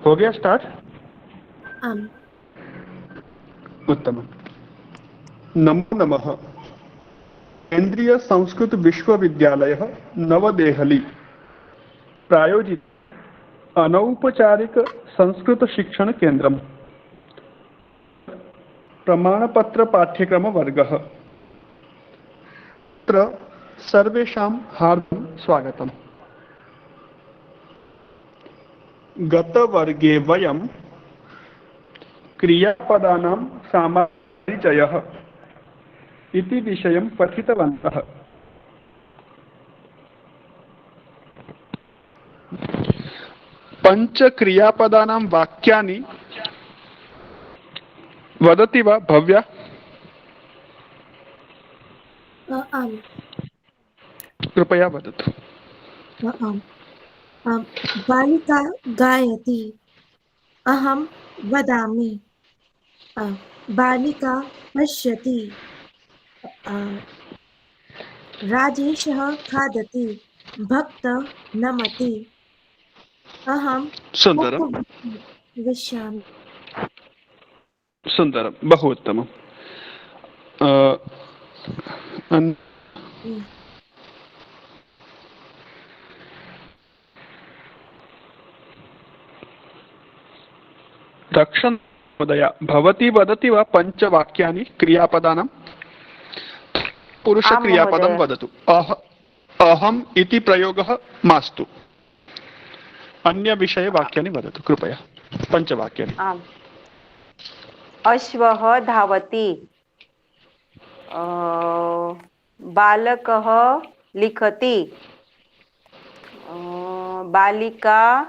हो गया स्टार्ट? आम्। उत्तमम्। नमो नमः। केंद्रीय संस्कृत विश्वविद्यालयः नवदेहली प्रायोजित अनौपचारिक संस्कृत शिक्षण केंद्रम् प्रमाणपत्र पाठ्यक्रम वर्गः। अत्र सर्वेषां हार्दं स्वागतम्। गतवर्गे वयं क्रियापदानां सामान्यपरिचयः इति विषयं पठितवन्तः। पञ्चक्रियापदानां वाक्यानि वदति वा भव्या? आम्। कृपया वदतु। आम्। बालिका गायति, अहं वदामि। बालिका पश्यति, राजेशः खादति, भक्तः नमति, अहम् सुन्दरं उपविशामि। सुन्दरं, बहु उत्तमम्। रक्षन् महोदय, भवती वदति वा पञ्चवाक्यानि क्रियापदानां? पुरुषक्रियापदं वदतु। अहम् इति प्रयोगः मास्तु। अन्यविषये वाक्यानि वदतु कृपया, पञ्चवाक्यानि। आम्। अश्वः धावति, बालकः लिखति, बालिका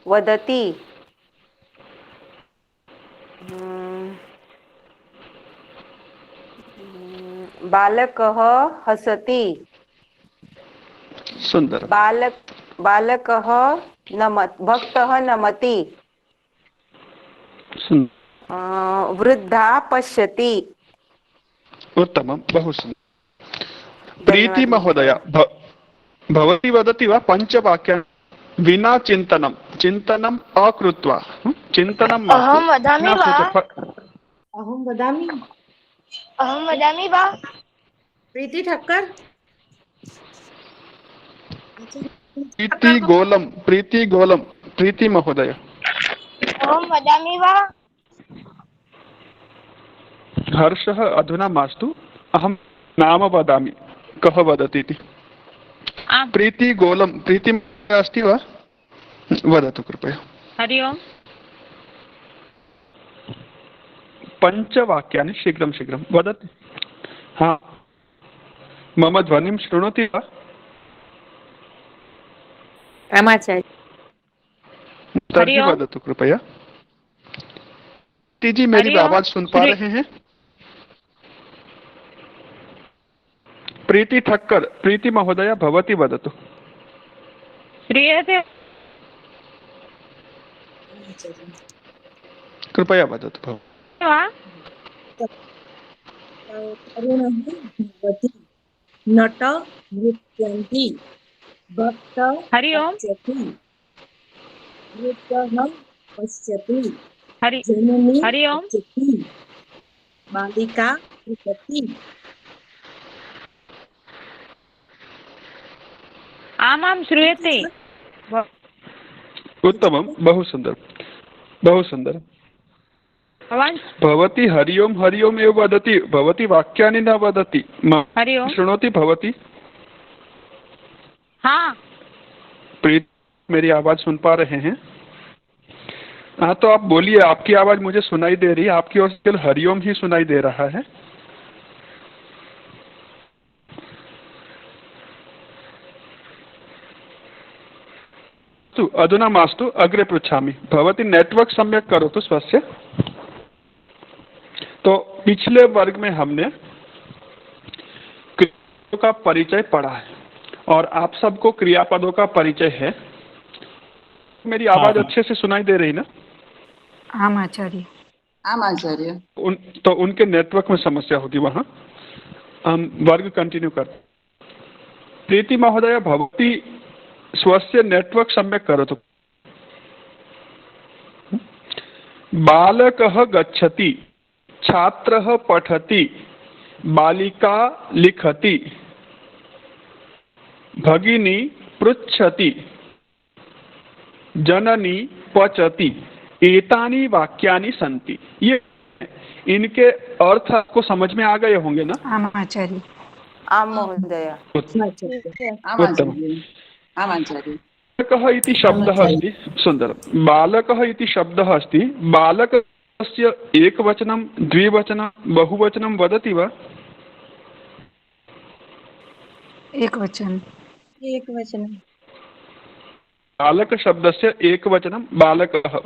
वदति, बालकः हसति, सुन्दरं। बालकः भक्तः नमति, वृद्धा पश्यति। उत्तमं, बहु सुन्दरं। प्रीति महोदय, भवती वदति वा पञ्चवाक्यानि विना चिन्तनं, चिन्तनम् अकृत्वा? चिन्तनं मास्तु। अहं वदामि वा? अहं वदामि। अहं वदामि वा? प्रीति ठक्कर। प्रीति गोलम, प्रीति महोदय। अहं वदामि वा? हर्षः अधुना मास्तु, अहं नाम वदामि, कः वदति इति। प्रीति गोलम, प्रीति अस्ति वा? वदतु कृपया। हरि ओम्। पञ्चवाक्यानि शीघ्रं शीघ्रं वदति। हा, मम ध्वनिं शृणोति वा? तर्हि वदतु कृपया। जी, मेरी आवाज सुन पा रहे हैं? प्रीति ठक्कर, प्रीति महोदय, भवती वदतु। श्रूयते? कृपया वदतु। नट नृत्यन्ति, भक्त हरि ओम्। वृद्धः पश्यति, हरि ओम्। बालिका लिखति। आमां श्रूयते। उत्तमं, बहु सुन्दरं, बहु सुन्दरं। भवती हरि ओम् एव वदति, भवती वाक्यानि न वदति। हरि ओम्। शृणोति भवती? हाँ। प्रीति, मेरी आवाज सुन पा रहे हैं? हाँ, तो आप बोलिए, आपकी आवाज मुझे सुनाई दे रही है, आपकी ओर से हरिओम ही सुनाई दे रहा है। अधुना मास्तु, अग्रे पृच्छामि। भवती नेटवर्क सम्यक् करोतु स्वस्य। तो पिछले वर्ग में हमने क्रियापदों का परिचय पढ़ा है और आप सबको क्रियापदों का परिचय है। मेरी आवाज अच्छे से सुनाई दे रही ना? आम आचार्य। आम आचार्य। तो उनके नेटवर्क में समस्या होगी वहाँ। हम वर्ग कंटिन्यू करते। प्रीति महोदय, भवती स्वस्य नेटवर्क सम्यक् करोतु। बालकः गच्छति, छात्रः पठति, बालिका लिखति, भगिनी पृच्छति, जननी पचति। एतानि वाक्यानि सन्ति। ये इनके अर्थ आपको समझ में आ गए होंगे ना? आम आचार्य। आम महोदय। उत्तमम्। बालकः इति शब्दः अस्ति। सुन्दरं। बालकः इति शब्दः अस्ति। बालकस्य एकवचनं, द्विवचनं, बहुवचनं वदति वा? एकवचन। बालक शब्दस्य एकवचनं बालकः,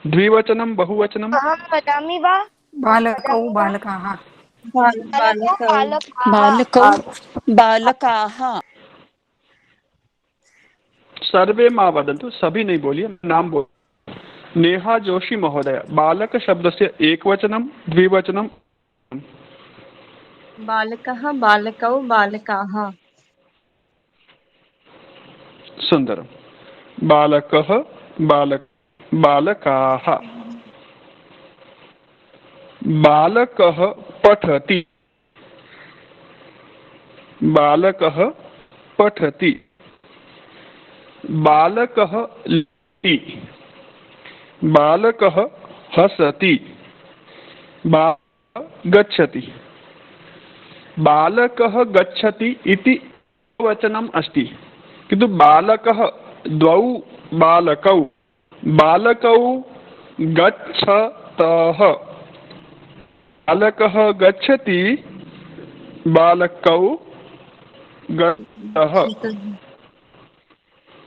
द्विवचनं, बहुवचनं? अहं वदामि वा? बालकौ बालकाः। बालकौ बालकाः। सर्वे मा वदन्तु, सभी नहीं बोलिए, नाम बोल। नेहा जोशी महोदय, बालक शब्दस्य एकवचनं, द्विवचनं? बालकः, बालकौ, बालकाः। सुन्दरं। बालकः, बालकाः। बालकः पठति, बालकः पठति, बालकः लिखति, बालकः हसति, बालकः गच्छति। बालकः गच्छति इति वचनम् अस्ति, किन्तु बालकः द्वौ बालकौ, बालकौ गच्छतः, बालकः गच्छति, बालकौ गच्छतः,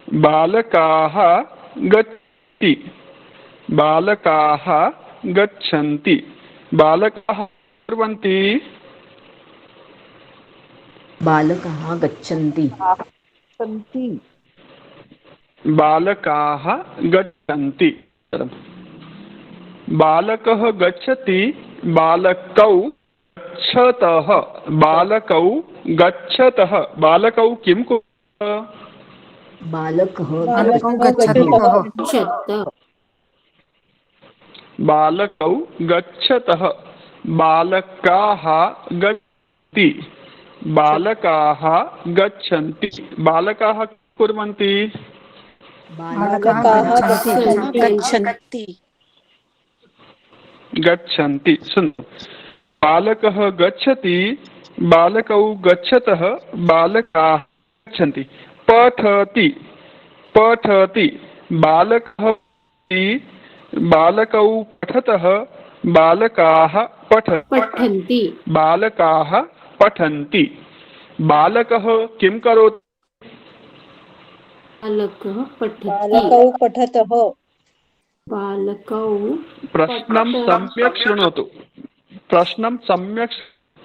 बालकाः गच्छति, बालकाः गच्छन्ति, बालकाः कुर्वन्ति, बालकाः गच्छन्ति। बालकाः गच्छन्ति। बालकः गच्छति, बालकौ गच्छतः, बालकौ गच्छतः, बालकौ किं कुर्वन्ति? बालकः बालकौ गच्छतः, बालकाः गच्छन्ति, बालकाः गच्छन्ति, बालकाः कुर्वन्ति, गच्छन्ति। सुन, बालकः गच्छति, बालकौ गच्छतः, बालकाः गच्छन्ति। पठति, पठति, बालकः पठति, बालकौ पठतः, बालकाः पठन्ति, बालकाः पठन्ति। बालकः किं करोति? बालकौ पठतः। प्रश्नं सम्यक् शृणोतु, प्रश्नं सम्यक्।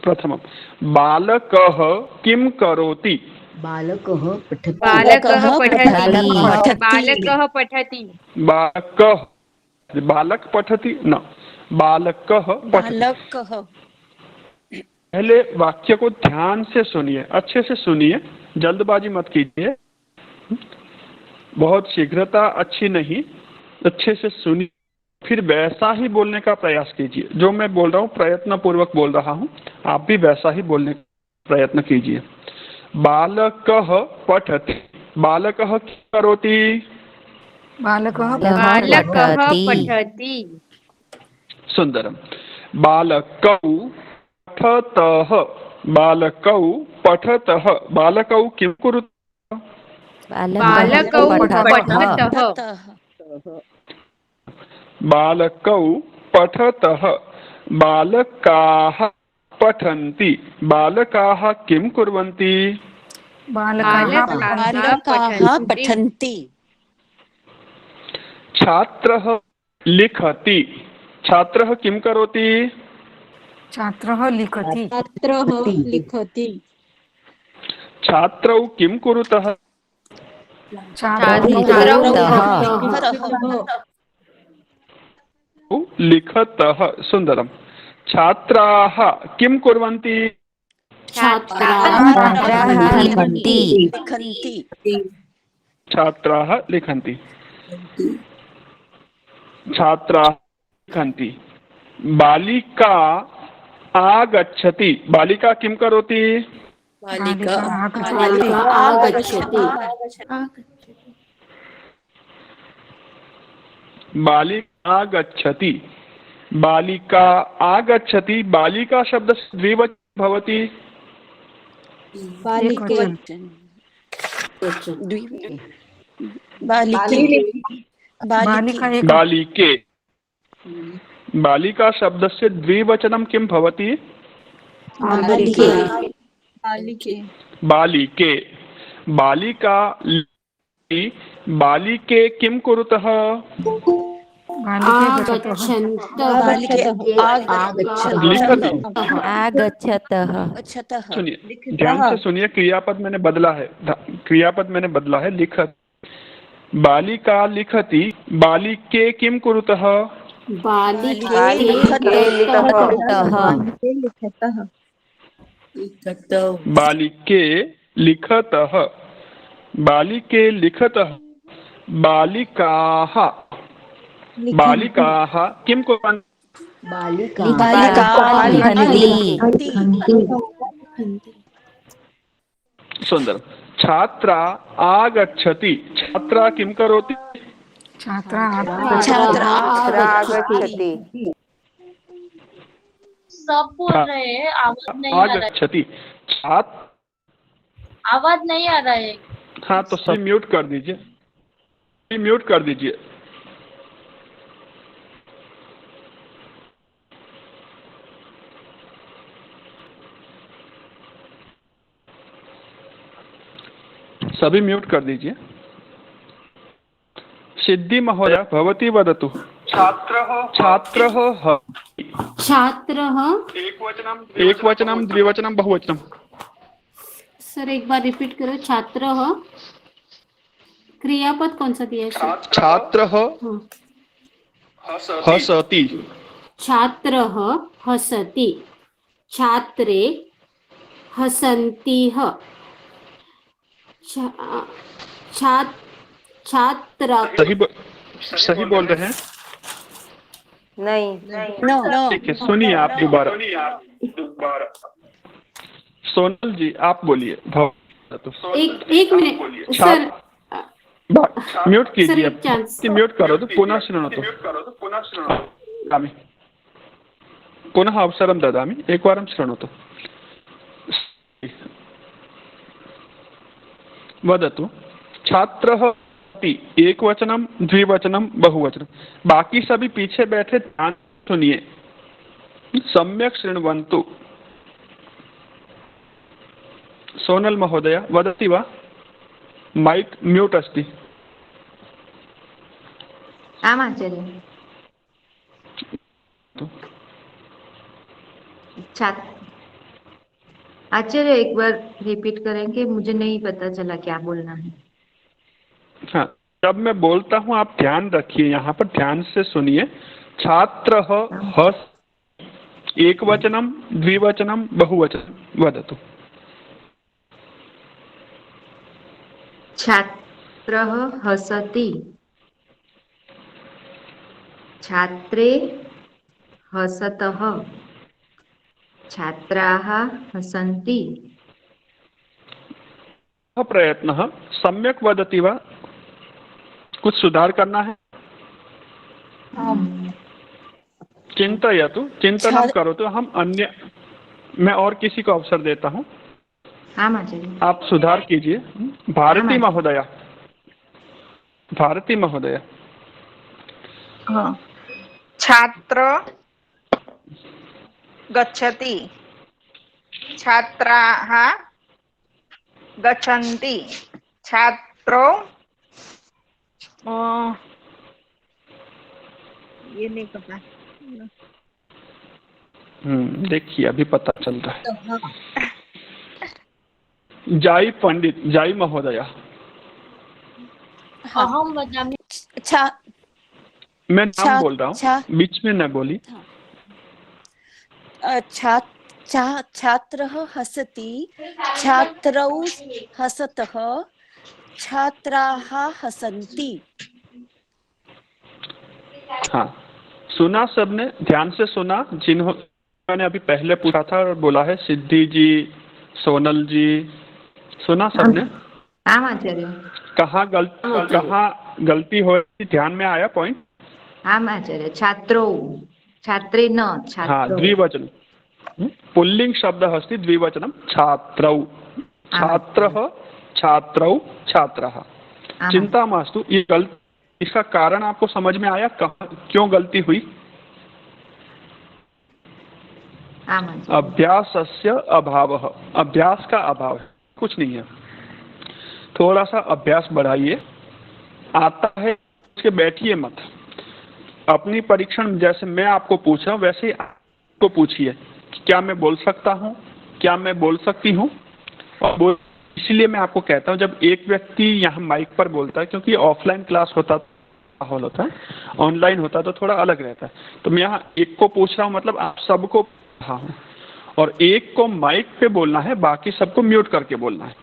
प्रथमं, बालकः किं करोति? बालकः पठति। बालकः पठति। बालक पठति न, बालकः पठति। पहले वाक्य को ध्यान से सुनिए, अच्छे से सुनिए, जल्दबाजी मत कीजिए, बहुत शीघ्रता अच्छी नहीं, अच्छे से सुनिए, फिर वैसा ही बोलने का प्रयास कीजिए। जो मैं बोल रहा हूँ प्रयत्न पूर्वक बोल रहा हूँ, आप भी वैसा ही बोलने का प्रयत्न कीजिए। बालकः पठति, बालकः किं करोति? बालकः पठति। सुन्दरं। बालकौ पठतः, बालकौ पठतः, बालकौ किं कुरुतः? बालकौ पठतः। बालकौ पठतः, बालकाः पठन्ति, बालकाः किं कुर्वन्ति? बालकाः पठन्ति। छात्रः लिखति, छात्रः किं करोति? छात्रः लिखति। छात्रौ किं कुरुतः? लिखतः। सुन्दरं। छात्राः किं कुर्वन्ति? छात्राः लिखन्ति। छात्राः लिखन्ति। बालिका आगच्छति। बालिका किं करोति? बालिका आगच्छति बालिका आगच्छति। बालिका आगच्छति। बालिका शब्द द्विवचन भवति। एक वचन बालिका एक बालिके। बालिका शब्द से द्विवचनं किं भवति? बालिके। बालिका बालिके किं कुरुतः? लिखति। सुनिए, ध्यान से सुनिए, क्रियापद मैंने बदला है। क्रियापद मैंने बदला है। लिखत। बालिका लिखति। बालिके किं कुरुतः? बालिके लिखतः। बालिके लिखतः। बालिकाः। बालिकाः किं कुर्वन्ति? सुंदर। छात्रा आगच्छति। छात्रा किं करोति? छात्रा आगच्छति सब बोल रहे हैं, आवाज नहीं आ रहा है। आगच्छति। आवाज नहीं आ रहा है। हाँ, तो सभी म्यूट कर दीजिए। म्यूट कर दीजिए। सभी म्यूट कर दीजिए। सिद्धि महोदय भवती वदतु। छात्रः एकवचनं द्विवचनं बहुवचनं। सर एक बार रिपीट करो। छात्रः क्रियापद कौन सा दिया है सर? छात्रः हसति। छात्रः हसति। छात्रे हसन्तिः। छात्रा सही बोल रहे हैं। नहीं ठीक है, सुनिए आप दोबारा। सोनल जी आप बोलिए। एक मिनट सर, म्यूट कीजिए। एक चांस। म्यूट करो तो पुनः शृणोतु। पुनः अवसरं ददामि, एकवारं शृणोतु। वदतु। छात्रः एकवचनं द्विवचनं बहुवचनं। बाकी सभी पीछे बैठे ध्यान सुनिए, सम्यक् शृण्वन्तु। सोनल महोदय वदति वा? माइक म्यूट अस्ति। आम् आचार्य। आचार्य एक बार रिपीट करेंगे, मुझे नहीं पता चला क्या बोलना है। हाँ, जब मैं बोलता हूँ आप ध्यान रखिए, यहाँ पर ध्यान से सुनिए। छात्रः हस एकवचनं द्विवचनं बहुवचनं। वदतु। छात्रः हसति। छात्रे हसतः। छात्राः हसन्ति। प्रयत्नः सम्यक् वदति वा? कुछ सुधार करना है? चिंतयतु, चिंतनं करोतु। हम अन्य, मैं और किसी को अवसर देता हूँ। आप सुधार कीजिए। भारती महोदया। भारती महोदया। छात्र गच्छति। छात्राः गच्छन्ति। छात्रो ये नहीं पता। देखिए अभी पता चल रहा है। जाई पंडित, जाई महोदया। अहम वदामि। मैं नाम बोल रहा हूँ, बीच में न बोली। छात्रः हसति। छात्रौ हसतः। छात्राः हसन्ति। हाँ, सुना सबने, ध्यान से सुना। जिन्हों मैंने अभी पहले पूछा था और बोला है, सिद्धि जी, सोनल जी, सुना सबने? आम आचार्य। कहाँ गलती हो रही, ध्यान में आया पॉइंट? आम आचार्य। छात्रो, छात्रे न, हाँ, छात्रो। द्विवचन पुल्लिंग शब्द अस्ति, द्विवचनम छात्रौ, छात्रः, छात्रौ, छात्रः। चिंता मास्तु। ये गलती, इसका कारण आपको समझ में आया, क्यों गलती हुई? अभ्यासस्य अभावः, अभ्यास का अभाव, कुछ नहीं है। थोड़ा सा अभ्यास बढ़ाइए, आता है उसके बैठिए मत। अपनी परीक्षण जैसे मैं आपको पूछ रहा हूँ वैसे ही आपको पूछिए, क्या मैं बोल सकता हूँ, क्या मैं बोल सकती हूँ। और इसीलिए मैं आपको कहता हूँ, जब एक व्यक्ति यहाँ माइक पर बोलता है, क्योंकि ऑफलाइन क्लास होता माहौल होता है, ऑनलाइन होता है तो थोड़ा अलग रहता है। तो मैं यहाँ एक को पूछ रहा हूँ, मतलब आप सबको पूछ रहा हूँ, और एक को माइक पे बोलना है, बाकी सबको म्यूट करके बोलना है।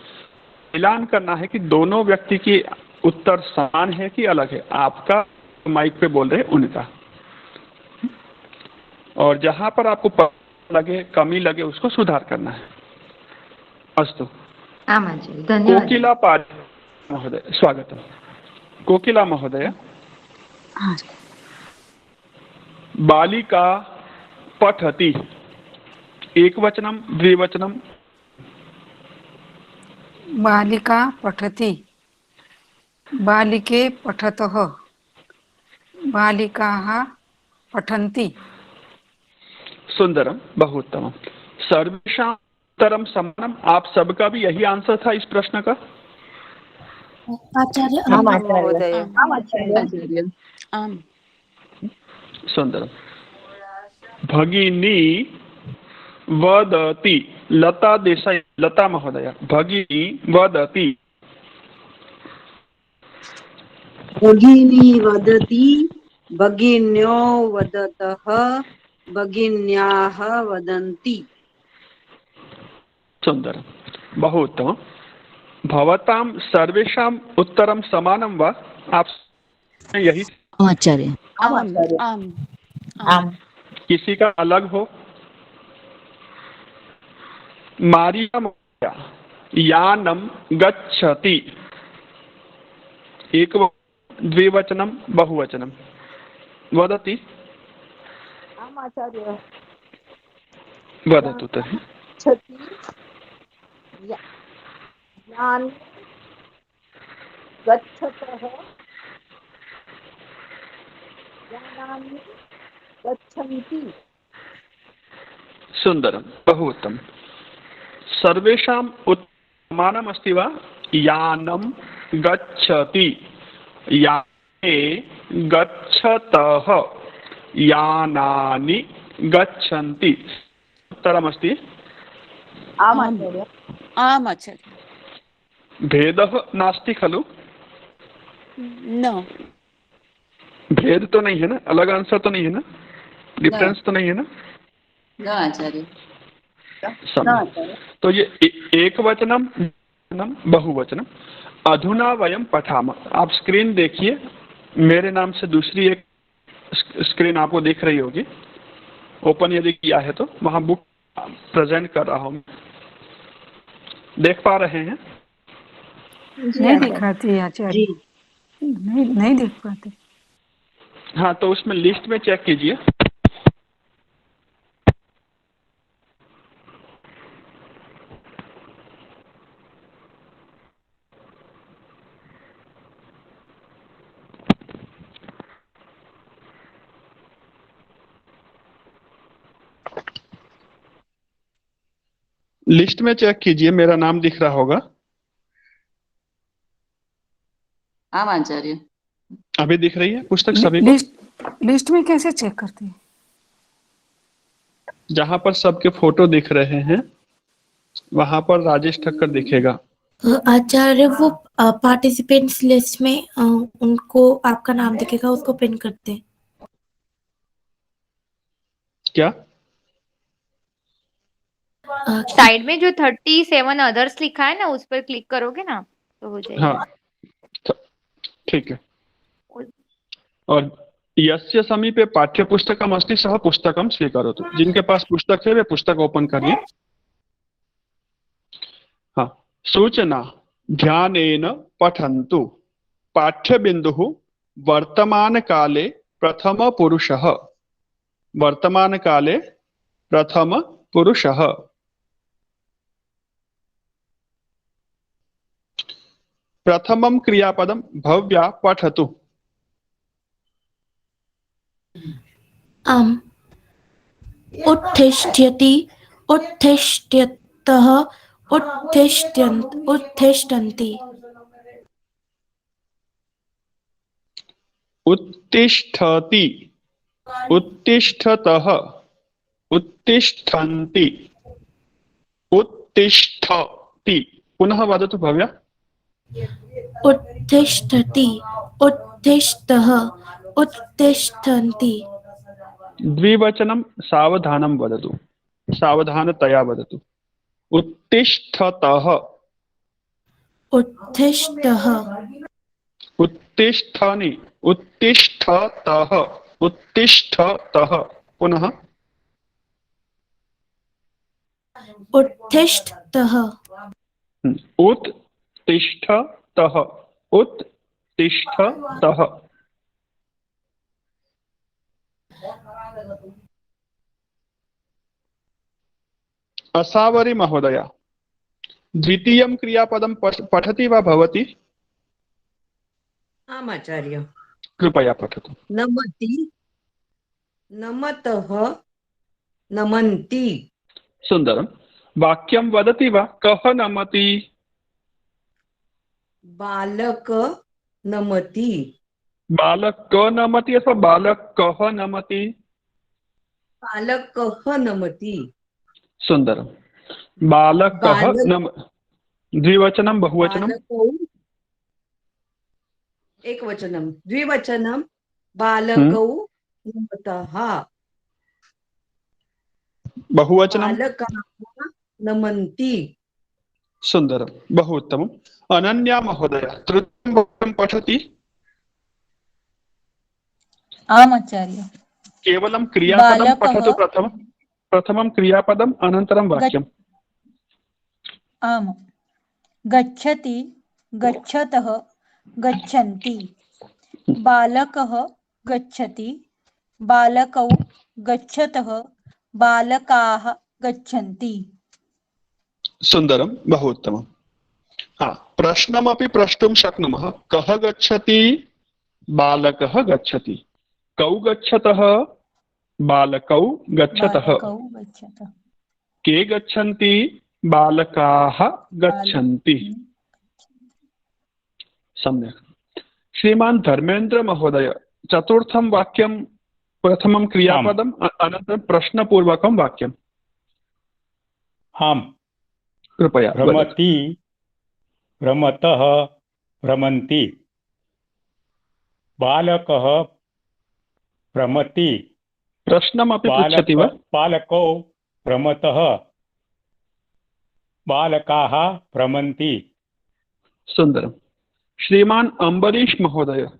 ऐलान करना है कि दोनों व्यक्ति की उत्तर समान है कि अलग है, आपका माइक पे बोल रहे उनका। और जहां पर आपको लगे, कमी लगे, उसको सुधार करना है। अस्तु। धन्यवाद। कोकिला पाटिल महोदय, स्वागतम। कोकिला महोदय, बालिका पठति, एकवचनम द्विवचनम? बालिका पठति, बालिके पठतः, बालिकाः पठन्ति। सुंदरम, बहुत उत्तम। सर्वेषां उत्तरम समानम, आप सबका भी यही आंसर था इस प्रश्न का? आचार्य महोदय। आम। सुंदरम। भगिनी वदति, लता देसाई, लता महोदय, भगिनी वदति। भगिनी वदति, भगिन्यो वदतः, भगिन्याः वदन्ति। सुंदरम, बहु उत्तम। भवतां सर्वेषां उत्तरं समानं वा? आप यही? आचार्य। आम। किसी का अलग हो? मारिया महोदया, यानम गच्छति, एक द्विवचनम बहुवचनम वदति? आचार्य। वदतु तर्हि। यान गच्छतः, यानानि गच्छन्ति। सुंदरम, बहु उत्तम। सर्वेषां समानम् अस्ति वा? यानम गच्छति, याने गच्छतः, यानानि गच्छन्ति। उत्तरमस्ति? आम आचार्य। आम आचार्य। भेदः नास्ति खलु? न, भेद तो नहीं है ना, अलग आंसर तो नहीं है ना, डिफरेंस तो नहीं है ना? न आचार्य। तो ये एक वचनम बहुवचनम। अधुना वयम पठामः। आप स्क्रीन देखिए, मेरे नाम से दूसरी एक स्क्रीन आपको दिख रही होगी, ओपन यदि किया है तो वहां बुक प्रेजेंट कर रहा हूँ। देख पा रहे हैं? नहीं दिखाती आचार्य, नहीं देख पाते। हाँ, तो उसमें लिस्ट में चेक कीजिए। लिस्ट में चेक कीजिए, मेरा नाम दिख रहा होगा। आम आचार्य। अभी दिख रही है पुस्तक सभी को? लिस्ट में कैसे चेक करते हैं? जहां पर सबके फोटो दिख रहे हैं वहां पर राजेश ठक्कर दिखेगा। आचार्य, वो पार्टिसिपेंट्स लिस्ट में उनको आपका नाम दिखेगा, उसको पिन करते हैं। क्या? साइड में जो 37 अदर्स लिखा है ना, उस पर क्लिक करोगे ना तो हो जाएगा। हाँ, ठीक है। और यस्य समीपे पाठ्यपुस्तकम् अस्ति सः पुस्तकं स्वीकरोतु। जिनके पास पुस्तक है वे पुस्तक ओपन करिए। हाँ, सूचना ध्यानेन पठन्तु। पाठ्यबिन्दुः वर्तमानकाले प्रथमपुरुषः। वर्तमानकाले प्रथमपुरुषः। प्रथमं क्रियापदं भव्या पठतु। आम्। उत्तिष्ठति, उत्तिष्ठतः, उत्तिष्ठन्ति। उत्तिष्ठति, उत्तिष्ठतः, उत्तिष्ठन्ति, उत्तिष्ठति। पुनः वदतु भव्या। उत्तिष्ठति, उत्तिष्ठतः, उत्तिष्ठन्ति। द्विवचनं सावधानं वदतु, सावधानतया वदतु। उत्तिष्ठतः, उत्तिष्ठः, उत्तिष्ठनि, उत्तिष्ठतः, उत्तिष्ठतः। पुनः उत्तिष्ठतः, उत्तिष्ठतः, उत्तिष्ठतः। असावरी महोदय, द्वितीयं क्रियापदं पठति वा भवती? आम् आचार्य। कृपया पठतु। नमति, नमतः, नमन्ति। सुन्दरं। वाक्यं वदति वा? कः नमति? बालक नमति। बालक क नमति अथवा बालक कः नमति? बालकः नमति। सुन्दरं। बालकः बालक- नम द्विवचनं बहुवचनं? बालकौ एकवचनं, द्विवचनं। बालकौ नमतः, बहुवचनं? बालकाः नमन्ति। सुन्दरं, बहु उत्तमम्। अनन्या महोदय, तृतीयं वाक्यं पठति? आम् आचार्य। केवलं क्रियापदं बालकः- पठतु। प्रथमं क्रियापदम् अनन्तरं वाक्यम्। आम्। गच्छति, गच्छतः, गच्छन्ति। बालकः गच्छति, बालकौ गच्छतः, बालकाः गच्छन्ति। सुन्दरं, बहु उत्तमम्। हाँ, प्रश्नमपि प्रष्टुं शक्नुमः। कः गच्छति? बालकः गच्छति। कौ गच्छतः? बालकौ गच्छतः। बालकौ गच्छतः। के गच्छन्ति? बालकाः गच्छन्ति। सम्यक्। श्रीमान् धर्मेन्द्र महोदय, चतुर्थं वाक्यं प्रथमं क्रियापदम् अनन्तरं प्रश्नपूर्वकं वाक्यम्। आम्। कृपया भ्रमति, भ्रमतः, भ्रमन्ति। बालकः भ्रमति। प्रश्नमपि पृच्छति वा? बालकौ भ्रमतः, बालकाः भ्रमन्ति। सुन्दरं। श्रीमान् अम्बरीश महोदय,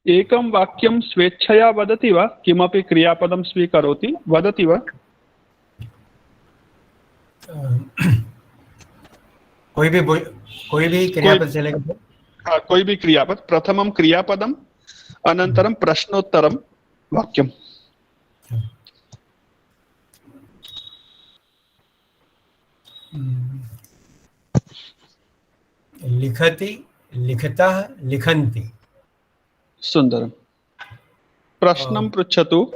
एकं वाक्यं स्वेच्छया वदति वा? किमपि क्रियापदं स्वीकरोति, वदति वा? कोई भी क्रियापद चलेगा। हाँ, कोई भी क्रियापद। प्रथमं क्रियापदम् अनन्तरं प्रश्नोत्तरं वाक्यम्। लिखति, लिखतः, लिखन्ति। सुन्दरं। प्रश्नं पृच्छतु।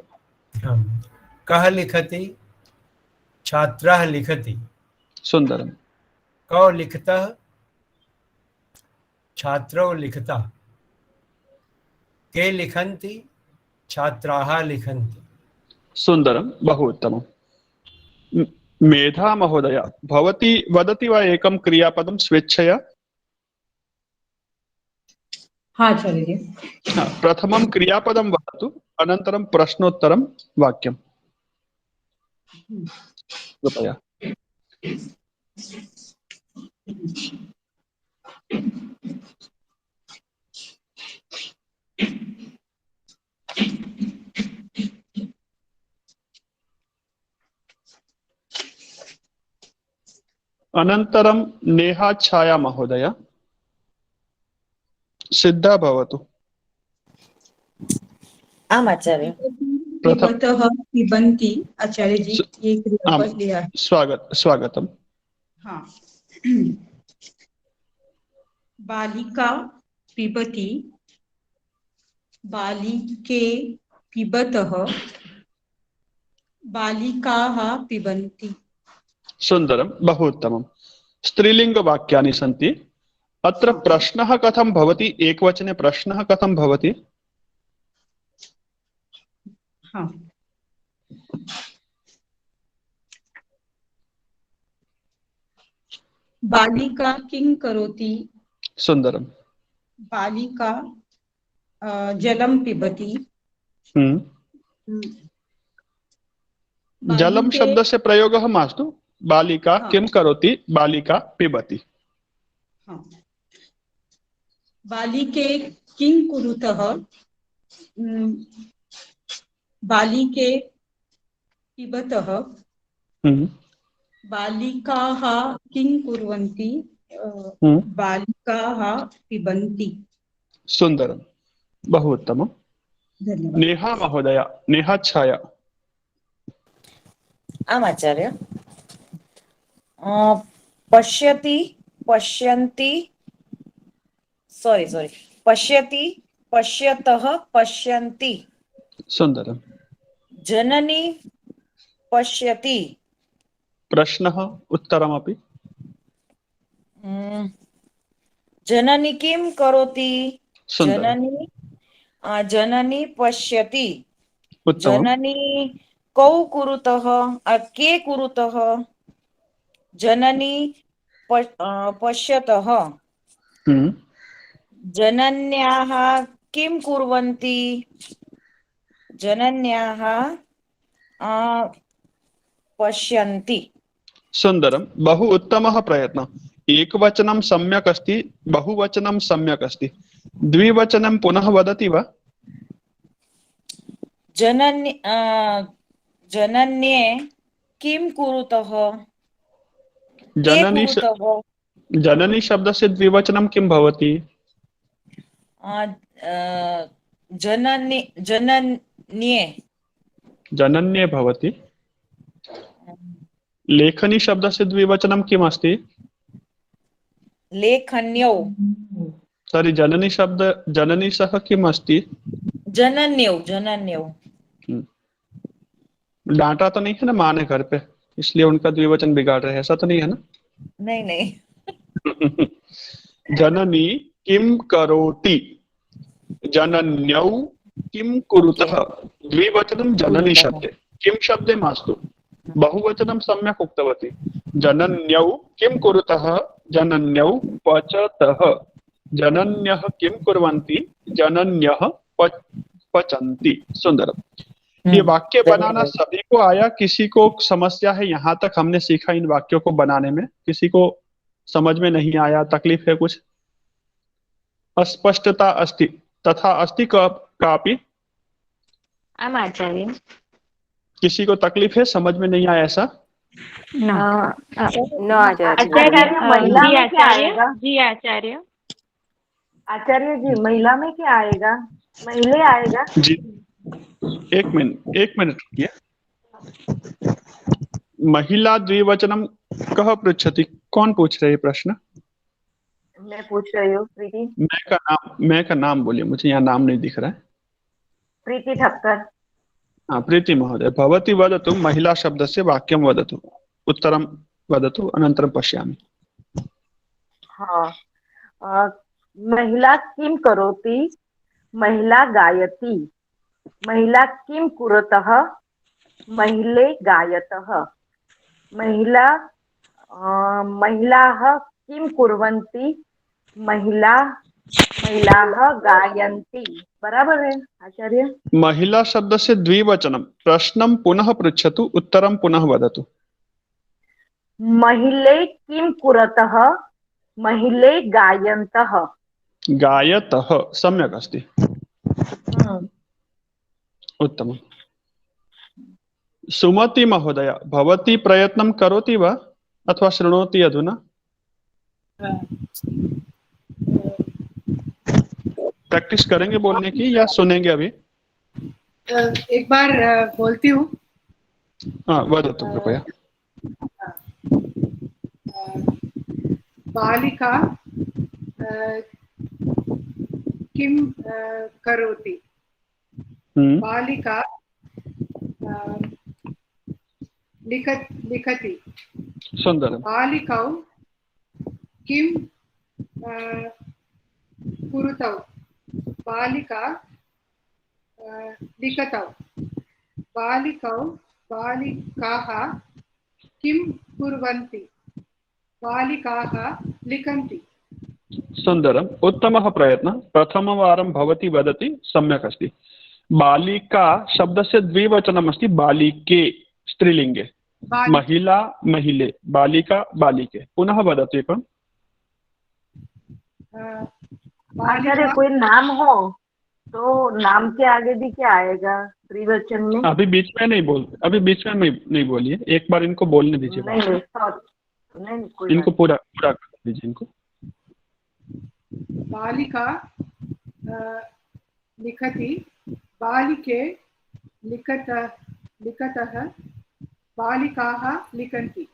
कः लिखति? छात्रः लिखति। सुन्दरं। कौ लिखतः? छात्रौ लिखतः। के लिखन्ति? छात्राः लिखन्ति। सुन्दरं, बहु उत्तमम्। मेधा महोदय, भवती वदति वा एकं क्रियापदं स्वेच्छया? हाँ आचार्य। हाँ, प्रथमं क्रियापदं वदतु, अनन्तरं प्रश्नोत्तरं वाक्यम्। कृपया। अनन्तरं नेहा छाया महोदय सिद्धा भवतु। आम् आचार्य। पिबतः पिबन्ति आचार्य जी ये क्रियापद लिया है। स्वागतम। हाँ बालिका पिबति बालिके पिबतः बालिकाः पिबन्ति। सुंदरम, बहु उत्तमम्। स्त्रीलिंगवाक्यानि सन्ति। अत्र प्रश्नः कथं भवति? एकवचने प्रश्नः कथं भवति? हाँ बालिका किं करोति? सुंदरम। बालिका जलं पिबति। जलम शब्दस्य प्रयोगः मास्तु। बालिका किं करोति? बालिका पिबति। हाँ बालिके किं कुरुतः? बालिके पिबतः। बालिकाः किं कुर्वन्ति? बालिकाः पिबन्ति। सुंदरम, बहु उत्तमम्। धन्यवाद। नेहा महोदय, नेहा छाया। आम् आचार्य। पश्यति पश्यन्ति सॉरी पश्यति पश्यतः पश्यन्ति। सुंदरम। जननी पश्यति। प्रश्नः उत्तरमपि। जननी किं करोति? सुंदरम। जननी पश्यति। उत्तमम्। जननी कौ कुरुतः के कुरुतः? जननी पश्यतः। जनन्याः किं कुर्वन्ति? जनन्याः पश्यन्ति। सुंदरम, बहु उत्तमः प्रयत्नः। एकवचनं सम्यक् अस्ति, बहुवचनं सम्यक् अस्ति। द्विवचनं पुनः वदति वा? जनन्ये किं कुरुतः? जननी शब्दस्य द्विवचनं किं भवति? जनन्ये भवति। लेखनी शब्दस्य द्विवचनं किम् अस्ति? लेखन्यौ। तर्हि जननी सह किम् अस्ति? जनन्यौ। डांटा तो नहीं है ना माँ ने घर पे, इसलिए उनका द्विवचन बिगाड़ रहे हैं, ऐसा तो नहीं है ना? नहीं। जननी किम करोति? जनन्यौ किम कुरुतः? द्विवचनं जननी शब्दे, किम शब्दे मास्तु। बहुवचनं सम्यक् उक्तवती। जनन्यौ किं कुरुतः? जनन्यौ पचतः। जनन्यः किं कुर्वन्ति? जनन्यः पचन्ति। सुंदरम। ये वाक्य बनाना सभी को आया? किसी को समस्या है? यहाँ तक हमने सीखा इन वाक्यों को बनाने में, किसी को समझ में नहीं आया, तकलीफ है कुछ? अस्पष्टता अस्ति तथा अस्ति कापि? आम् आचार्य। किसी को तकलीफ है, समझ में नहीं आया ऐसा? नो आचार्य। जी आचार्य। आचार्य जी महिला में क्या आएगा? महिले आएगा जी। एक मिनट रुकिए। महिला द्विवचनम कह पृच्छति? कौन पूछ रहे प्रश्न? मैं पूछ रही हूँ प्रीति। मैं का नाम बोलिए, मुझे यहाँ नाम नहीं दिख रहा है। प्रीति ठक्कर। हाँ प्रीति महोदय, भवती वदतु। महिला शब्दस्य वाक्यं वदतु, उत्तरं वदतु, अनन्तरं पश्यामि। हाँ महिला किं करोति? महिला गायति। महिला किं कुरुतः? महिले गायतः। महिलाः किं कुर्वन्ति? महिलाः गायन्ति। बराबर है आचार्य? महिला शब्दस्य द्विवचनं। प्रश्नं पुनः पृच्छतु, उत्तरं पुनः वदतु। महिले किं कुरुतः? महिले गायन्तः। गायतः सम्यक् अस्ति। उत्तमम्। सुमति महोदय, भवती प्रयत्नं करोति वा? अथवा शृणोति अधुना? प्रैक्टिस करेंगे बोलने की या सुनेंगे अभी? एक बार बोलती हूँ। हाँ, वदतु कृपया। बालिका किं करोति? बालिका लिखति। सुंदरम। बालिकौ किं कुरुतौ? बालिका लिखतौ। बालिकाः किं कुर्वन्ति? बालिकाः लिखन्ति। सुंदरम, उत्तमः प्रयत्नः। प्रथमवारं भवती वदति, सम्यक् अस्ति। बालिका शब्दस्य द्विवचनम् अस्ति, बालिके स्त्रीलिङ्गे, महिला महिले, बालिका बालिके। पुनः वदतु एकम्। आचार्य कोई नाम हो तो नाम के आगे भी क्या आएगा त्रिवचन में? अभी बीच में नहीं नहीं बोलिए, एक बार इनको बोलने दीजिए। नहीं, इनको पूरा कर दीजिए इनको। बालिका लिखति, बालिके लिखतः, बालिकाः लिखन्ति।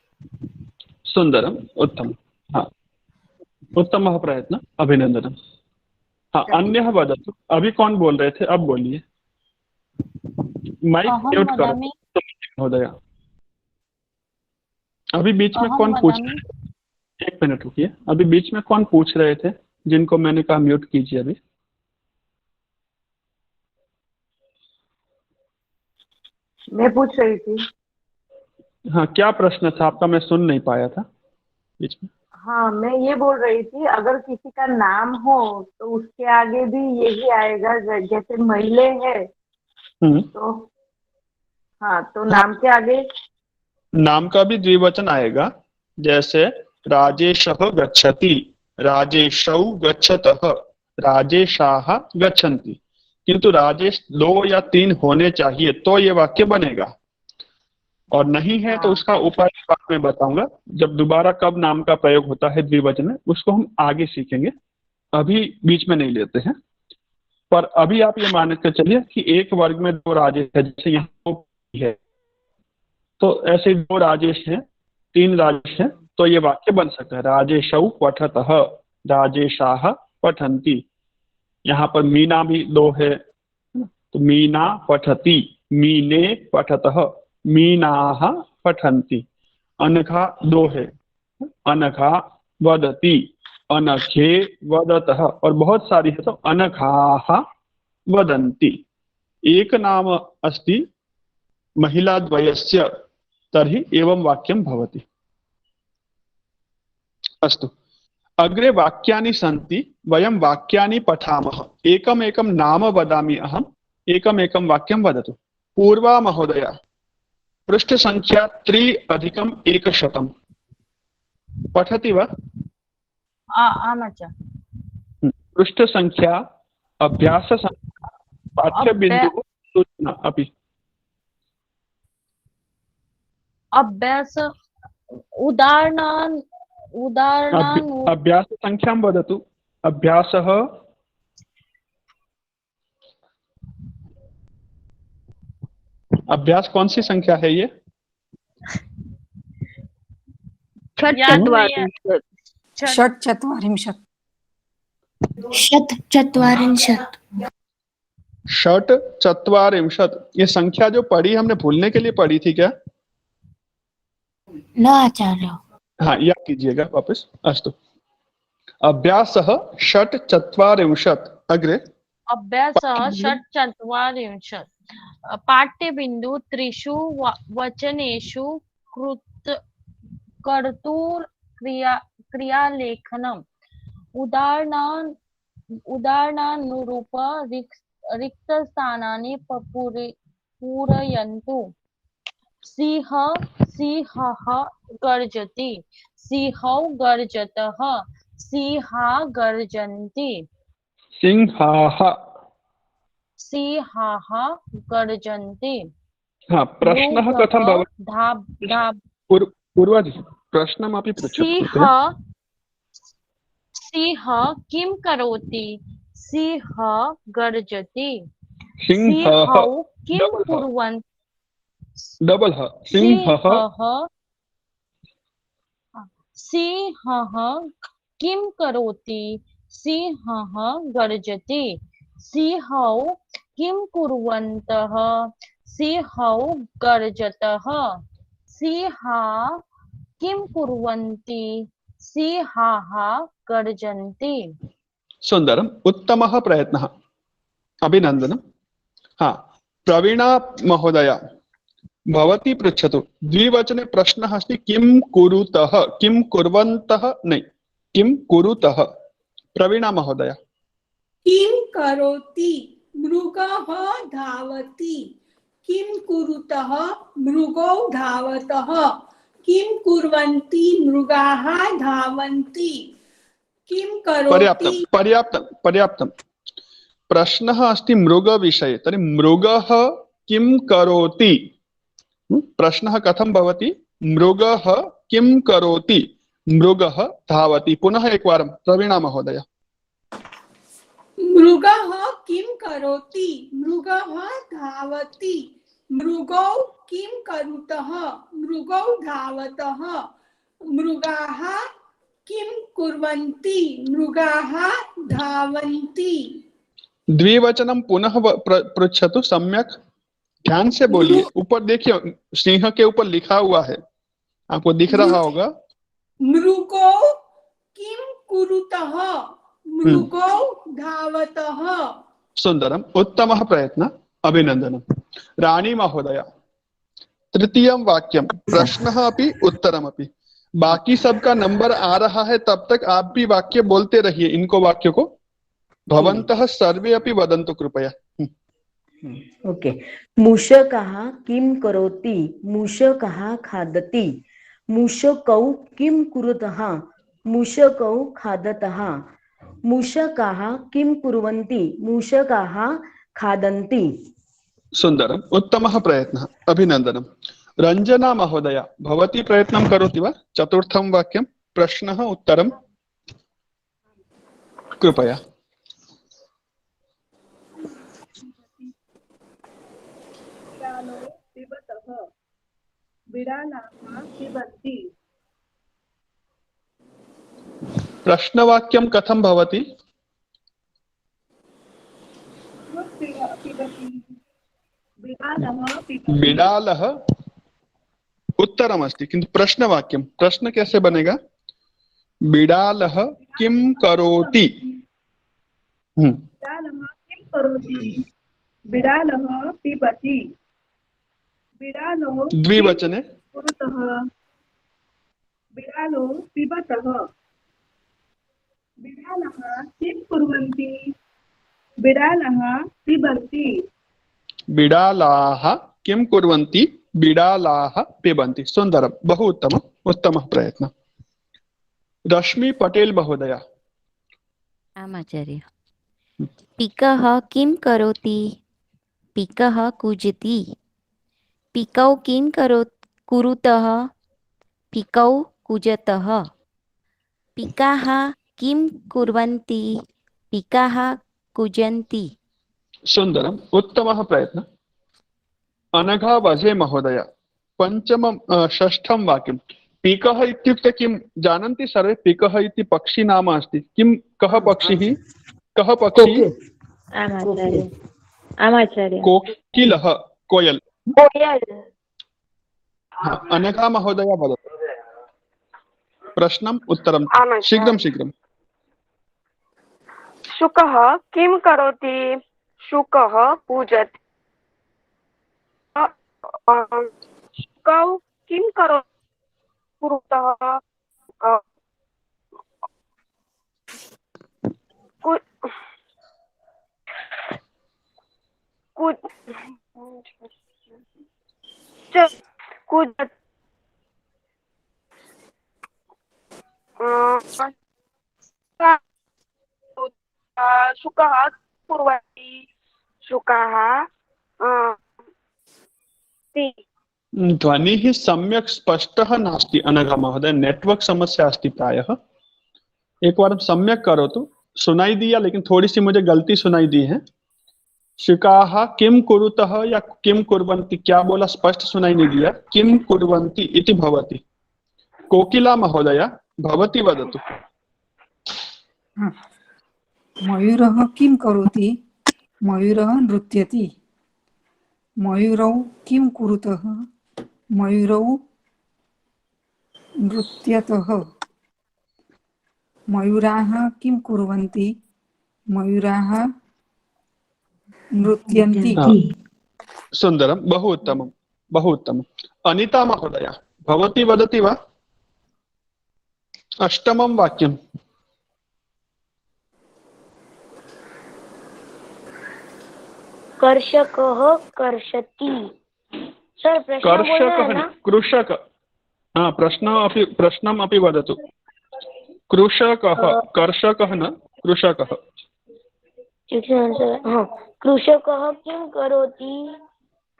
सुंदरम, उत्तम। हाँ, उत्तमः प्रयत्न, अभिनंदनम। हाँ, अन्यः वदतु। अभी कौन बोल रहे थे? अब बोलिए। माइक म्यूट करो महोदय। अभी बीच में कौन पूछ रहे थे? एक मिनट रुकिए। अभी बीच में कौन पूछ रहे थे जिनको मैंने कहा म्यूट कीजिए? अभी मैं पूछ रही थी। हाँ, क्या प्रश्न था आपका? मैं सुन नहीं पाया था बीच में। हाँ, मैं ये बोल रही थी, अगर किसी का नाम हो तो उसके आगे भी यही आएगा, जैसे महिले है तो हाँ, तो नाम के आगे नाम का भी द्विवचन आएगा। जैसे राजेशः गच्छति, राजेशौ गच्छतः, राजेशाः गच्छन्ति। किंतु राजेश 2 या 3 होने चाहिए तो ये वाक्य बनेगा, और नहीं है तो उसका उपाय बाद में बताऊंगा। जब दोबारा कब नाम का प्रयोग होता है द्विवचन में, उसको हम आगे सीखेंगे, अभी बीच में नहीं लेते हैं। पर अभी आप ये मान के चलिए कि एक वर्ग में 2 राजेश है। जैसे यहाँ 2 है तो ऐसे 2 राजेश हैं, 3 राजेश हैं, तो ये वाक्य बन सकता है राजेशौ पठतः, राजेशाः पठन्ति। यहाँ पर मीना भी 2 है तो मीना पठति, मीने पठतः, मीनाः पठन्ति। अनघा 2 है, अनघा वदति, अनघे वदतः, और बहुत सारी है तो अनघाः वदन्ति। एक नाम अस्ति महिलाद्वयस्य, तर्हि एवं वाक्यं भवति। अस्तु, अग्रे वाक्यानि सन्ति, वयं वाक्यानि पठामः। एकमेकं नाम वदामि अहम्, एकमेकं वाक्यं वदतु। पूर्वा महोदय, पृष्ठ संख्या 3+100 पठति वा? आम् आचार्य। पृष्ठ संख्या, अभ्यास संख्या, पाठ्यबिन्दुः, सूचना अपि। अभ्यास उदाहरणान् अभ्यास संख्यां वदतु। अभ्यासः अभ्यास कौन सी संख्या है ये? षट्चत्वारिंशत्। ये संख्या जो पढ़ी हमने भूलने के लिए पढ़ी थी क्या? न आचार्य। हाँ, याद कीजिएगा वापस। अस्तु, अभ्यासः 4+40। अग्रे अभ्यासः 4+40। पाठ्यबिन्दु 3 वचनेषु क्रियालेखनम्। उदाहरणानुरूप रिक्तस्थानानि पूरयन्तु। सिंहः गर्जति, सिंहौ गर्जतः, सिंहा गर्जन्ति। सिंहाः गर्जन्ति। हाँ, प्रश्नः कथं भवति? धाब पूर्वा जी, प्रश्नमपि पृच्छतु सिंह कृपया। सिंह किं करोति? सिंह गर्जति। सिंहः सिंहौ किं डबल ह कुर्वन्? डबल ह सिंहः सिंहः किं करोति? सिंहः गर्जति। सिंहौ किं कुर्वन्तः? सिंहौ गर्जतः। सिंहाः किं कुर्वन्ति? सिंहाः गर्जन्ति। सुन्दरम्, उत्तमः प्रयत्नः, अभिनन्दनं। हाँ, प्रवीणा महोदया भवती पृच्छतु। द्विवचने प्रश्नः अस्ति किं कुरुतः, किं कुर्वन्तः न, किं कुरुतः। प्रवीणा महोदया। किं करोति मृगः धावति। किं कुरुतः मृगौ धावतः। किं कुर्वन्ति मृगाः धावन्ति। किं पर्याप्तं करोति पर्याप्तं पर्याप्तं। प्रश्नः अस्ति मृगविषये, तर्हि मृगः किं करोति। प्रश्नः कथं भवति? मृगः किं करोति, मृगः धावति। पुनः एकवारं प्रवीणा महोदय। मृगः किं करोति मृगः धावति। मृगौ किं करुतः मृगौ धावतः। मृगाः किं कुर्वन्ति मृगाः धावन्ति। द्विवचनं पुनः पृच्छतु, सम्यक ध्यान से बोलिए। ऊपर देखिए, सिंह के ऊपर लिखा हुआ है, आपको दिख रहा होगा। मृगौ किं कुरुतः मृगौ धावतः। सुंदरम, उत्तमः प्रयत्न, अभिनंदनम। रानी महोदया, तृतीयं वाक्यं प्रश्नः अपि उत्तरमपि। बाकी सबका नंबर आ रहा है, तब तक आप भी वाक्य बोलते रहिए। इनको वाक्य को भवन्तः सर्वे अपि वदन्तु कृपया। ओके। मूषकः किं करोति मूषकः खादति। मूषकौ किं कुरुतः मूषकौ खादतः। मूषकाः किं कुर्वन्ति मूषकाः खादन्ति। सुंदरम, उत्तमः प्रयत्नः, अभिनंदनम। रंजना महोदया भवती प्रयत्नं करोति वा? चतुर्थं वाक्यं प्रश्नः उत्तरं कृपया। बिडालाः पिबन्ति। प्रश्नवाक्यं कथं भवति? बिडालः उत्तरमस्ति, किन्तु प्रश्नवाक्यं, प्रश्न कैसे बनेगा? बिडालः किं करोति। बिडालः किं करोति बिडालः पिबति। बिडालो द्विवचने कुरुतः बिडालो पिबतः। बिडालः किं कुर्वन्ति बिडालः पिबन्ति। बिडालाः किं कुर्वन्ति बिडालाः पिबन्ति। सुन्दरं, बहु उत्तमम्, उत्तमः प्रयत्नः। रश्मि पटेल महोदया। आम् आचार्य। पिकः किं करोति पिकः कूजति। पिकौ किं कुरुतः पिकौ कूजतः। पिकाः किं कुर्वन्ति पिकाः कूजन्ति। सुन्दरम्, उत्तमः प्रयत्नः। अनघा वजे महोदया पंचमं षष्ठं वाक्यं। पिकः इत्युक्ते किं जानन्ति सर्वे? पिकः इति पक्षी नाम अस्ति। किं, कः पक्षिः, कः पक्षी? कोकिलः, कोयल। अनघा महोदया वदतु प्रश्नम् उत्तरं शीघ्रं शीघ्रं। शुकः किं करोति शुकः पूजति। शुकौ किं करोति कुरुतः शुकः कुर्वन्ति शुकाः ध्वनिः सम्यक् स्पष्टः नास्ति अनघा महोदय, नेटवर्क समस्या अस्ति प्रायः। एक बार सम्यक करोतु। सुनाई दिया लेकिन थोड़ी सी मुझे गलती सुनाई दी है। शिकाः किम कुरुतः या किम कुर्वन्ति, क्या बोला स्पष्ट सुनाई नहीं दिया। किम कुर्वन्ति इति भवति। कोकिला महोदय भवती वदतु। मयूरः किं करोति? मयूरः नृत्यति। मयूरौ किं कुरुतः? मयूरौ नृत्यतः। मयूराः किं कुर्वन्ति? मयूराः नृत्यन्ति। सुंदरम, बहु उत्तमं, बहु उत्तमम्। अनिता महोदय भवती वदति वा? अष्टमं वाक्यम्। कर्षकः कर्षति। सर प्रश्न बोलना है कर्षकः ना? कृषक। हाँ, प्रश्नम् अपि वदतु। कृषकः, कर्षकः न कृषकः। हाँ, कृषकः किं करोति?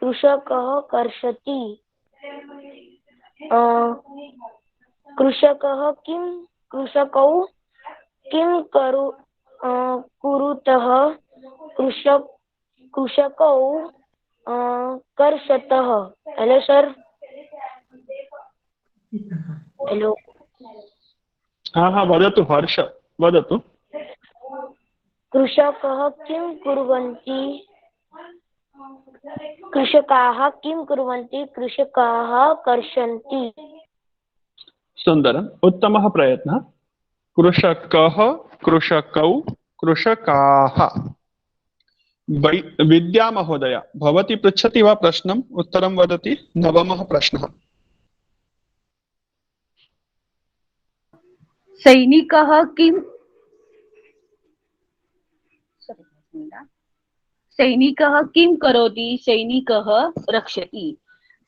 कृषकः कर्षति। कृषकः किं कृषकौ किं कुरुतः? कृषकौ कर्षतः। Hello sir. हेलो। हाँ हाँ, वदतु हर्ष, वदतु। कृषकः किं कुर्वन्ति? कृषकाः किं कुर्वन्ति? कृषकाः कर्षन्ति। सुन्दरम्, उत्तमः प्रयत्नः। कृषकः, कृषकौ, कृषकाः। विद्या महोदय भवती पृच्छति वा प्रश्नम्? उत्तरं वदति। नवमः प्रश्नः। सैनिकः किं सैनिकः किं करोति? सैनिकः रक्षति।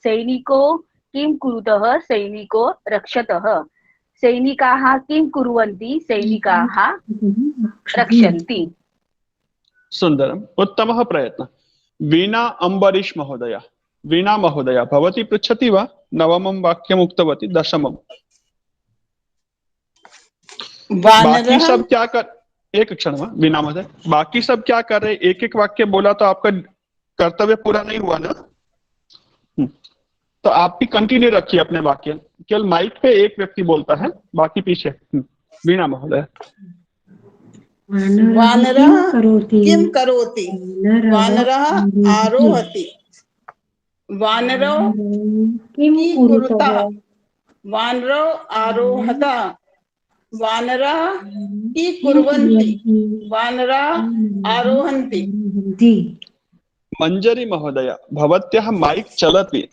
सैनिको किं कुरुतः? सैनिको रक्षतः। सैनिकाः किं कुर्वन्ति? सैनिकाः रक्षन्ति। सुन्दरम्, उत्तमः प्रयत्नः। वीणा अम्बरीश महोदय, वीणा महोदय भवती पृच्छति वा? नवमं वाक्यम् उक्तवती, दशमम्। बाकी सब क्या कर, एक क्षण वीणा महोदय, बाकी सब क्या कर रहे? एक एक वाक्य बोला तो आपका कर्तव्य पूरा नहीं हुआ ना। तो आप भी कंटिन्यू रखिए अपने वाक्य। केवल माइक पे एक व्यक्ति बोलता है, बाकी पीछे। वीणा महोदय। वानरः किं करोति? वानरः आरोहति। वानरौ किं कुरुतः? वानरौ आरोहत। वानराः किं कुर्वन्ति? वानराः आरोहन्ति। मंजरी महोदय भवत्याः माइक चलति।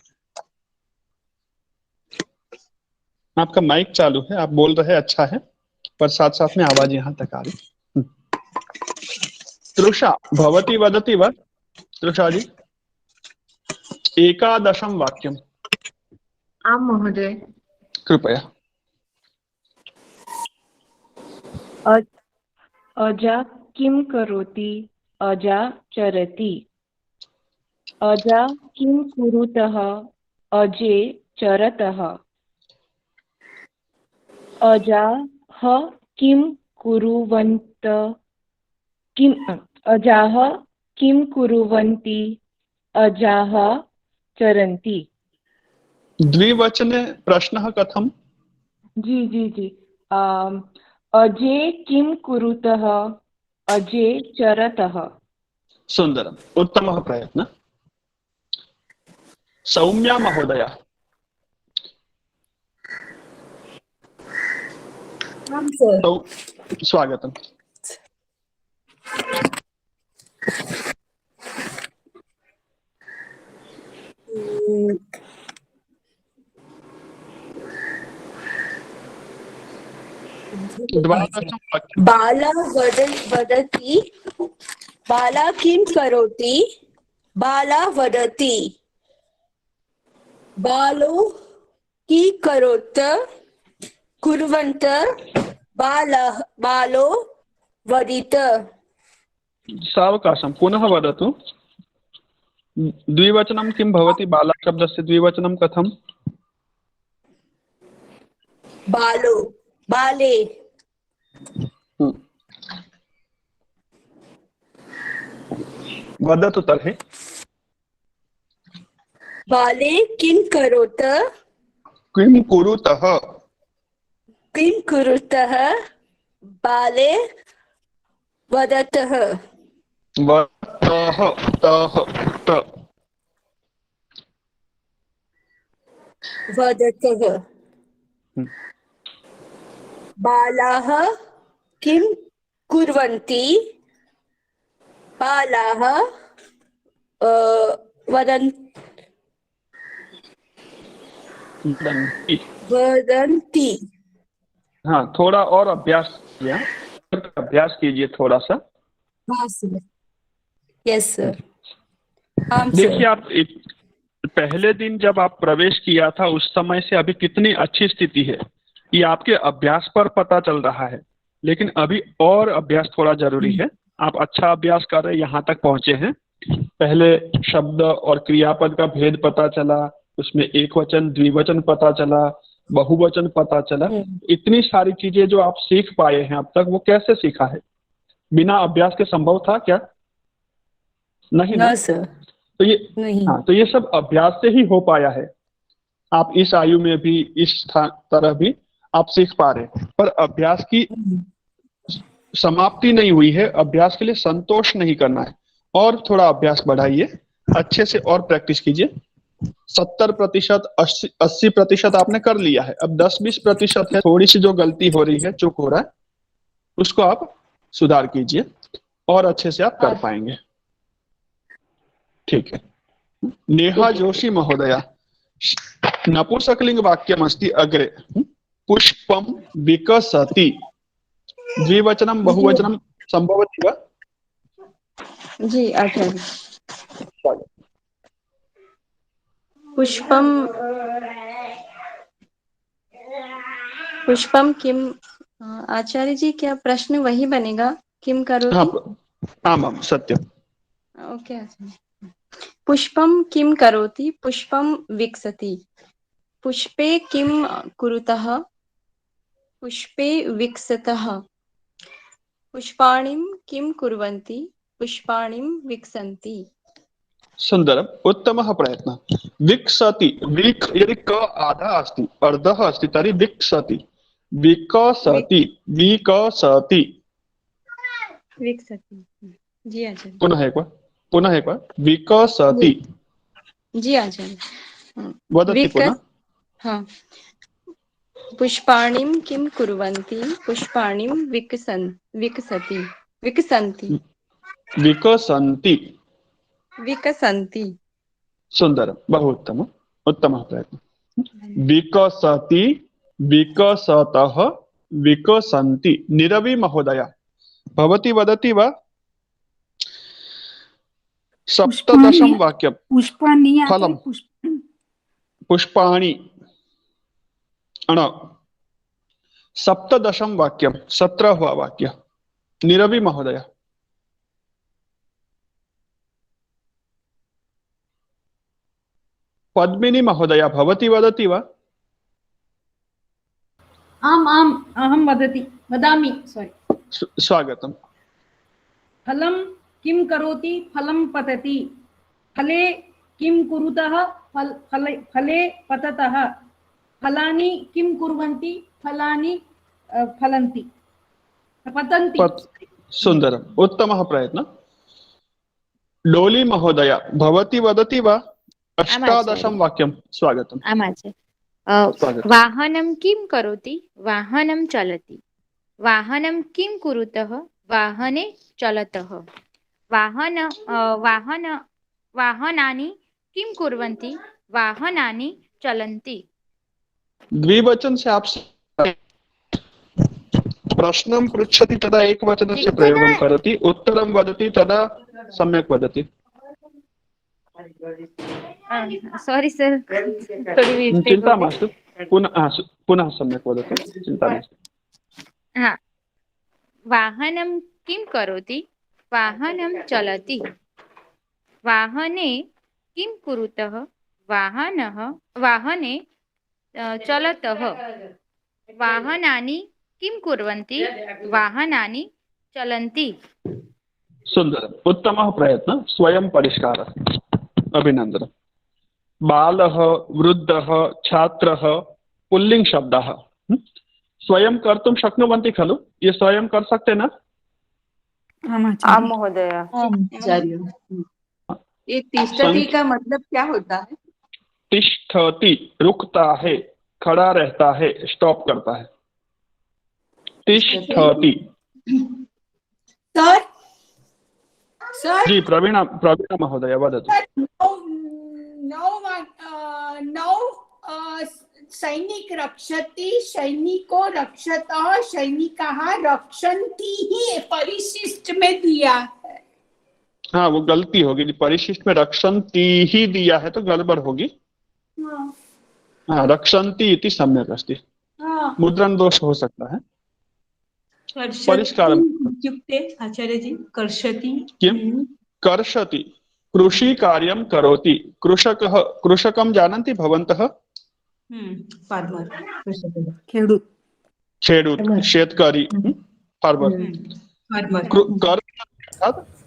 आपका माइक चालू है, आप बोल रहे अच्छा है, पर साथ साथ में आवाज यहाँ तक आ रही। तृषा भवती वदति वा? तृषा जी। एकादशं वाक्यम्। आम् महोदय। कृपया। अजा किं करोति? अजा चरति। अजा किं कुरुतः? अजे चरतः। अजाः किं कुर्वन्त? अजाः किं कुर्वन्ति? अजाः चरन्ति। द्विवचने प्रश्नः कथम्? जी जी जी। अजे किं कुरुतः? अजे चरतः। सुन्दरम्, उत्तमः प्रयत्नः। सौम्या महोदय। स्वागतम्। बाला वदति। बाला किं करोति? बाला वदति। बालो कि करोत? कुर्वन्त। बालो वदित। सावकाशं पुनः वदतु। द्विवचनं किं भवति? बाला शब्दस्य द्विवचनं कथं? बालो बाले वदतु तर्हि। बाले किं करोत? किं कुरुतः? किं कुरुतः? बाले वदतः। वदतः तः त वदतः। बालाः किं कुर्वन्ति? बालाः वदन्ति। हाँ, थोड़ा और अभ्यास किया, अभ्यास कीजिए थोड़ा सा। हाँ सर, यस सर। देखिए, आप पहले दिन जब आप प्रवेश किया था उस समय से अभी कितनी अच्छी स्थिति है, ये आपके अभ्यास पर पता चल रहा है। लेकिन अभी और अभ्यास थोड़ा जरूरी है। आप अच्छा अभ्यास कर रहे, यहाँ तक पहुंचे हैं। पहले शब्द और क्रियापद का भेद पता चला, उसमें एक वचन द्विवचन पता चला, बहुवचन पता चला। इतनी सारी चीजें जो आप सीख पाए हैं अब तक, वो कैसे सीखा है? बिना अभ्यास के संभव था क्या? नहीं ना सर। तो ये नहीं। हाँ, तो ये सब अभ्यास से ही हो पाया है। आप इस आयु में भी इस तरह भी आप सीख पा रहे हैं। पर अभ्यास की समाप्ति नहीं हुई है। अभ्यास के लिए संतोष नहीं करना है, और थोड़ा अभ्यास बढ़ाइए, अच्छे से और प्रैक्टिस कीजिए। 70%, 80% आपने कर लिया है। अब 10-20% है, थोड़ी सी जो गलती हो रही है, चूक हो रहा है, उसको आप सुधार कीजिए और अच्छे से आप कर पाएंगे। ठीक है। नेहा जोशी महोदया, नपुंसकलिंग वाक्यमस्ति अग्रे। पुष्पम विकसति, द्विवचनं बहुवचनं संभवति वा? जी आचार्य। पुष्पम पुष्पम किम, आचार्य जी क्या प्रश्न वही बनेगा? किम करोति? आमां सत्यम्। ओके आचार्य। पुष्पम किम करोति? पुष्पम विकसति। पुष्पे किम कुरुतः? पुष्पे विकसतः। पुष्पाणिं किं कुर्वन्ति? पुष्पाणिं विकसन्ति। सुंदरम, उत्तमः प्रयत्नः। विकसति, विक यदि क आधा अस्ति, अर्धः अस्ति तर्हि विकसति। विकसति, विकसति। विकसति। जी आचार्य। पुनः एक बार विकसति। जी आचार्य। वदति पुनः। हाँ। पुष्पाणिं किं कुर्वन्ति? पुष्पाणिं विकसन्ति। विकसन्ति। सुंदरम, बहु उत्तम, उत्तमः प्रयत्नः। विकसति, विकसतः, विकसन्ति। निरवि महोदया, भवती वदति वा? 17 वाक्यं। पुष्पाणि फलं पुष्पाणि 17 वाक्यं, 17वां वाक्य। निरवि महोदय। पद्मिनी महोदया, भवती वदति वा? आम् आम् अहं वदामि। स्वागतम्। फलं किं करोति? फलं पतति। फले किं कुरुतः? फले पततः। फलानि किं कुर्वन्ति? फलानि फलन्ति, पतन्ति। सुंदरम्, उत्तमः प्रयत्नः। डोली महोदया, भवती वदति वा? 18 वाक्यं। स्वागतम्। वाहनं किं करोति? वाहनं चलति। वाहनं किं कुरुतः? वाहने चलतः। वाहनानि किं कुर्वन्ति? वाहनानि चलन्ति। द्विवचन से आप प्रश्नं पृच्छति तदा एकवचनस्य प्रयोगं करोति, उत्तरं वदति तदा सम्यक् वदति। सॉरी सर, थोड़ी चिंता मास्तु, पुनः सम्यक् वदतु, चिंता मास्तु। हाँ, वाहनं किं करोति? वाहनं चलति। वाहने किं कुरुतः वाहने चलतः वाहनानि किं कुर्वन्ति वाहनानि चलन्ति। सुंदरम्, उत्तमः प्रयत्न, स्वयं परिष्कारः, अभिनन्दनम्। बालः, वृद्धः, छात्रः, पुल्लिंग शब्दाः स्वयं कर्तुं शक्नुवन्ति खलु? ये स्वयं कर सकते ना? आम महोदय। ये तिष्ठति का मतलब क्या होता है? तिष्ठति रुकता है, खड़ा रहता है, स्टॉप करता है। तिष्ठति। सर सर जी प्रवीणा महोदय वदतु। नौ सैनिक रक्षति, सैनिको रक्षतः, सैनिकाः रक्षन्ति ही परिशिष्ट में दिया है। हाँ वो गलती होगी, परिशिष्ट में रक्षन्ति ही दिया है तो गड़बड़ होगी। हाँ रक्षन्ति इति सम्यक् अस्ति। मुद्रण दोष हो सकता है। परिष्कार इत्युक्ते आचार्य जी कर्षति किं कर्षति कृषि कार्यं करोति। कृषकः, कृषकं जानन्ति भवन्तः? फार्मर खेडूत शेतकरी फार्मर। कर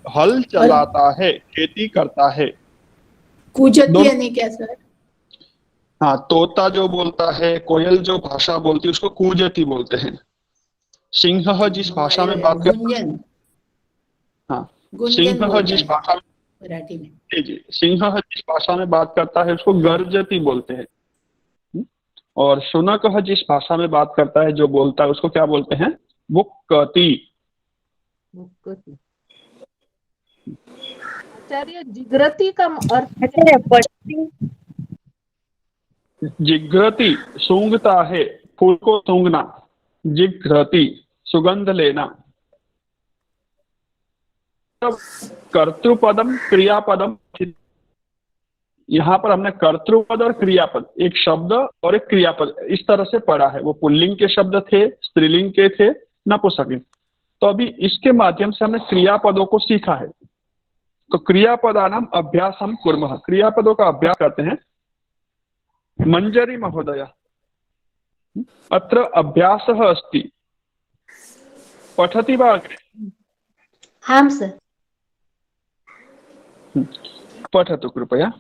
हल चलाता है, खेती करता है। कूजती यानी क्या सर? हाँ तोता जो बोलता है, कोयल जो भाषा बोलती है उसको कूजती बोलते हैं। सिंह जिस भाषा में बात करता है, हाँ सिंह जिस भाषा में सिंह जिस भाषा में बात करता है उसको गर्जती बोलते हैं। और शुनक जिस भाषा में बात करता है, जो बोलता है, उसको क्या बोलते हैं? वुक्कति। आचार्य जिग्रति का अर्थ जिग्रति सूंघता है, फूल को सूंघना। जिग्रति सुगंध लेना। कर्तृपदम क्रियापदम, यहाँ पर हमने कर्तृपद और क्रियापद, एक शब्द और एक क्रियापद, इस तरह से पढ़ा है। वो पुल्लिंग के शब्द थे, स्त्रीलिंग के थे, नपुंसकलिंग। तो अभी इसके माध्यम से हमने क्रियापदों को सीखा है। तो क्रियापदानाम अभ्यास हम कुर्मः, क्रियापदों का अभ्यास करते हैं। मंजरी महोदय अत्र अभ्यासः अस्ति, पठति वा अग्रे? हाँ सर। पठतु कृपया।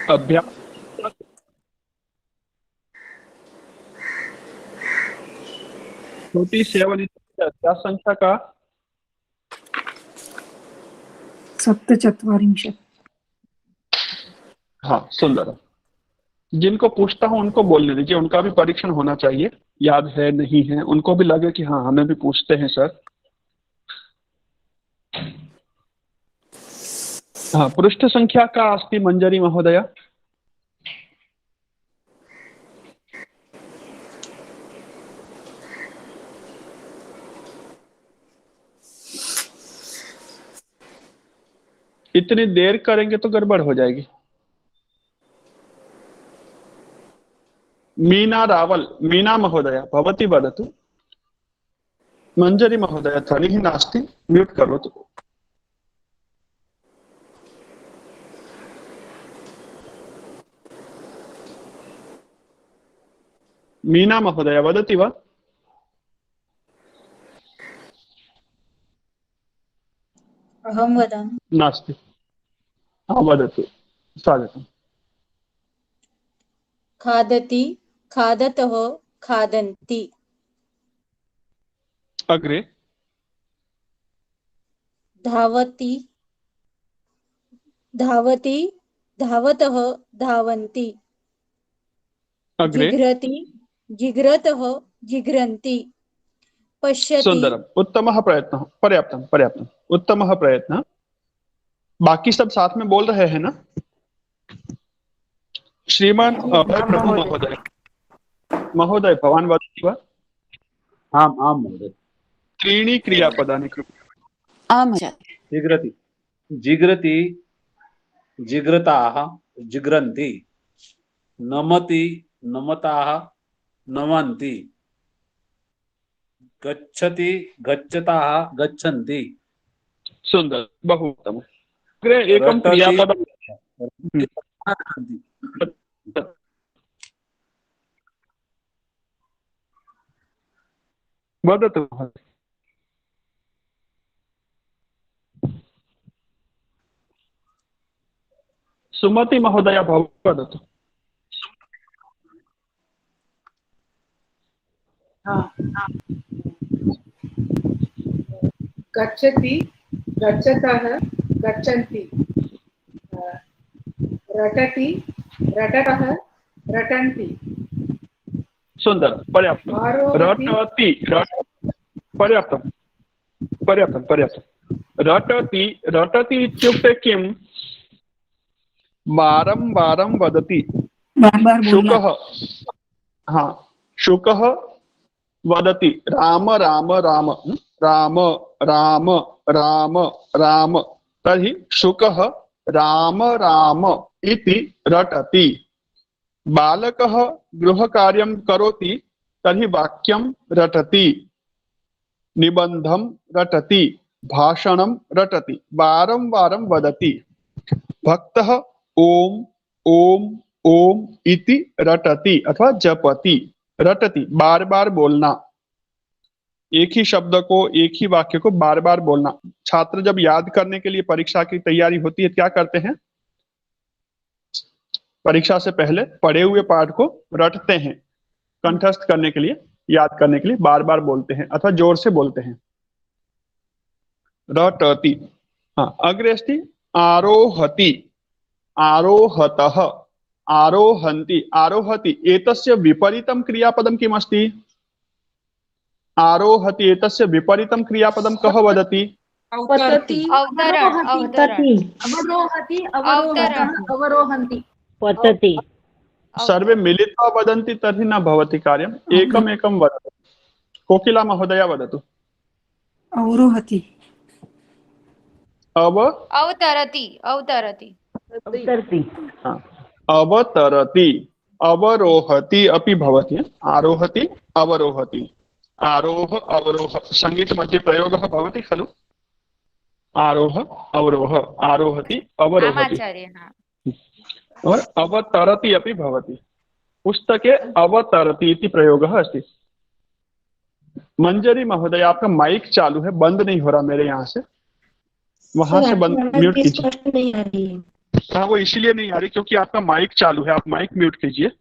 अभ्यास छोटी सेवन क्या संख्या का? 47। हाँ सुंदर। जिनको पूछता हूँ उनको बोलने दीजिए, उनका भी परीक्षण होना चाहिए, याद है नहीं है, उनको भी लगे कि हाँ हमें भी पूछते हैं सर। हाँ पृष्ठ संख्या का अस्ति मंजरी महोदय? इतनी देर करेंगे तो गड़बड़ हो जाएगी। मीना रावल, मीना महोदय भवती वदतु। मंजरी महोदय ध्वनिः नास्ति, म्यूट करोतु। मीना महोदय वदति वा? अहं वदामि। नास्ति। वदतु, स्वागतम्। खादति, खादतः, खादन्ति। अग्रे। धावति, धावति, धावतः, धावन्ति। अग्रे। जिघ्रति, जिघ्रतः, जिघ्रन्ति। पश्यति। सुंदरम, उत्तमः प्रयत्नः, पर्याप्तम् पर्याप्तम्, उत्तमः प्रयत्नः। बाकी सब साथ में बोल रहे हैं ना? श्रीमान प्रभु महोदय, महोदय भवान वदति वा? आम् आम् महोदय। त्रीणि क्रियापदानि कृपया। आम् जिग्रति, जिग्रति, जिग्रताः, जिग्रन्ति। नमति, नमताः, नमन्ति। गच्छति, गच्छताः, गच्छन्ति। सुंदर, बहु उत्तम। अग्रे एकं क्रियापदं वदतु। सुमति महोदय भवती वदतु। गच्छति, गच्छतः, गच्छन्ति, रटति, रटतः, रटन्ति। सुंदर, पर्याप्तम्। रटति, पर्याप्तं पर्याप्तं पर्याप्तं। रटति, रटति इत्युक्ते किं? वारं वारं वदति। शुकः, हाँ, शुकः वदति राम राम राम, राम राम राम राम, तर्हि शुकः राम राम इति रटति। बालकः गृहकार्यं करोति तर्हि वाक्यं रटति, निबन्धं रटति, भाषणं रटति, वारं वारं वदति। भक्तः ओम ओम ओम इति रटति अथवा जपति। रटति बार बार बोलना, एक ही शब्द को, एक ही वाक्य को बार बार बोलना। छात्र जब याद करने के लिए परीक्षा की तैयारी होती है क्या करते हैं? परीक्षा से पहले पढ़े हुए पाठ को रटते हैं, कंठस्थ करने के लिए, याद करने के लिए बार बार बोलते हैं अथवा जोर से बोलते हैं। रटति। हाँ, अग्रे अस्ति आरोहति, आरोहतः, आरोहन्ति, आरोहति। एतस्य विपरीतं क्रियापदं किमस्ति? आरोहति एतस्य विपरीतं क्रियापदं कः वदति? पतति, पतति, अवरोहति, अवरोहतः, अवरोहन्ति। पतति। सर्वे मिलित्वा वदन्ति तर्हि न भवति कार्यम्। एकम् एकं वदतु। कोकिला महोदया वदतु। अवरोहति, अवतरति, अवतरति, अवतरति, अवरोहति अपि भवति। आरोहति, अवरोहति, आरोह अवरोह संगीत मध्ये प्रयोगः भवति खलु। आरोह अवरोह, आरोहति अवरोहति, और अवतरति अपि भवति। पुस्तके अवतरति इति प्रयोगः अस्ति। मंजरी महोदय आपका माइक चालू है, बंद नहीं हो रहा मेरे यहाँ से, वहां से बंद, म्यूट कीजिए। हाँ, वो इसीलिए नहीं आ रही क्योंकि आपका माइक चालू है, आप माइक म्यूट कीजिए।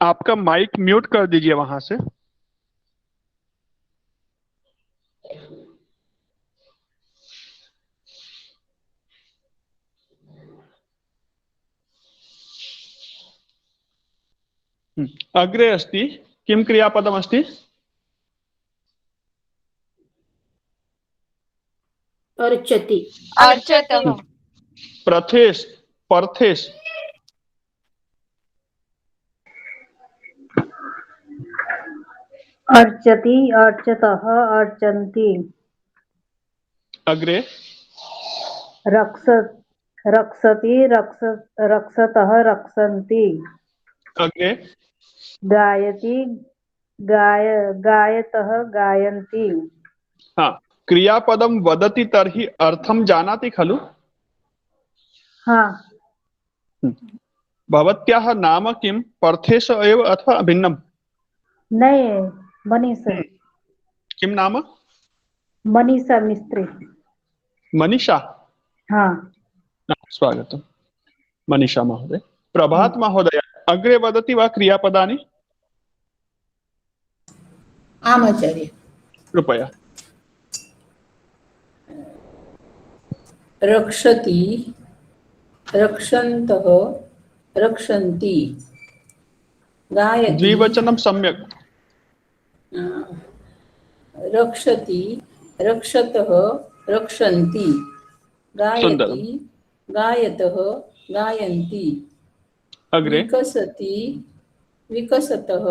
आपका माइक म्यूट कर दीजिए वहां से। अग्रे अस्ति किं क्रियापदमस्ति? अर्चति, अर्चतः, प्रथेश, परथेश, अर्चति, अर्चतः, अर्चन्ति। अग्रे रक्षति, रक्षतः, रक्षन्ति। अग्रे गायति, गायतः, गायन्ति। हाँ, क्रियापदं वदति तर्हि अर्थं जानाति खलु? हाँ। भवत्याः नाम किं? पर्थेश एव अथवा भिन्नम्? नहीं, मनीषा। किं नाम? मनीषा मिस्त्री। मनीषा? हाँ। स्वागतम् मनीषा महोदय। प्रभात महोदय अग्रे वदति वा क्रियापदानि? आम् आचार्य। कृपया। रक्षति, रक्षन्तः, रक्षन्ति। गायति, द्विवचनं सम्यक्। रक्षति, रक्षतः, रक्षन्ति। गायति, गायतः, गायन्ति। अग्रे विकसति, विकसतः,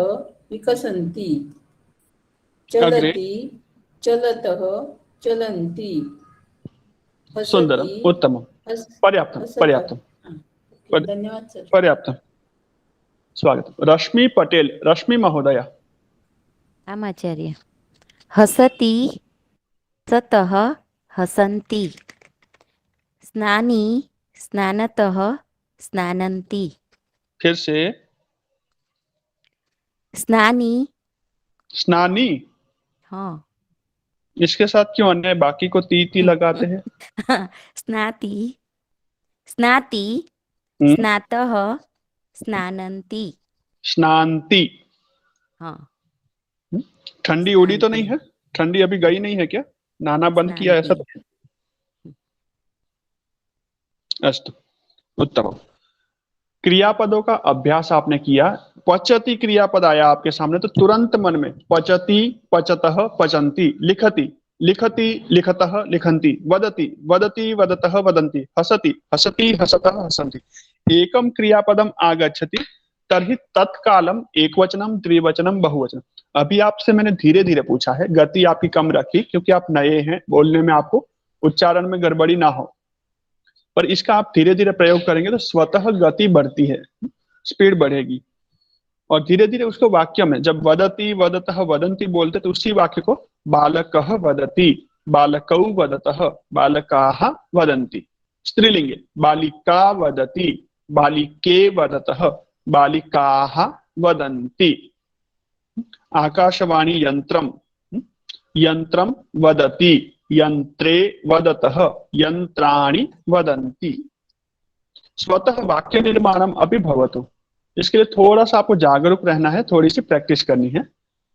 विकसन्ति। चलति, चलतः, चलन्ति। सुंदरम्, उत्तमं, पर्याप्तं, पर्याप्तं, धन्यवाद सर। पर्याप्तं। स्वागत। रश्मि पटेल, रश्मि महोदया। आम् आचार्य। हसति सतः हसन्ति, स्नानी स्नानतः स्नानन्ति। फिर से। स्नानी। स्नानी। हाँ। इसके साथ क्यों अन्य बाकी को ती ती लगाते हैं? स्नाति स्नाति स्नातः स्नानन्ति। स्नान्ति। हाँ। ठंडी उड़ी तो नहीं है? ठंडी अभी गई नहीं है क्या? नहाना बंद किया ऐसा तो? अस्तु, उत्तम। क्रियापदों का अभ्यास आपने किया। पचति क्रियापद आया आपके सामने तो तुरंत मन में पचति पचतः पचन्ति, लिखति लिखति लिखतः लिखन्ति, वदति वदति वदतः वदन्ति, हसति हसति हसतः हसन्ति। एकम क्रियापदम आगच्छति तर्हि तत्कालम एकवचनम द्विवचनम बहुवचनम। अभी आपसे मैंने धीरे धीरे पूछा है, गति आपकी कम रखी क्योंकि आप नए हैं, बोलने में आपको उच्चारण में गड़बड़ी ना हो, पर इसका आप धीरे धीरे प्रयोग करेंगे तो स्वतः गति बढ़ती है, स्पीड बढ़ेगी। और धीरे धीरे उसको वाक्य में जब वदति वदतः वदन्ति बोलते तो उसी वाक्य को बालकः वदति बालकौ वदतः बालकाः वदन्ति। स्त्रीलिंगे बालिका वदति बालिके वदतः बालिकाः वदन्ति। आकाशवाणी यंत्रम यंत्रम वदति यंत्रे वदतः यंत्राणि वदन्ति। स्वतः वाक्य निर्माणम अपि भवतु। इसके लिए थोड़ा सा आपको जागरूक रहना है, थोड़ी सी प्रैक्टिस करनी है।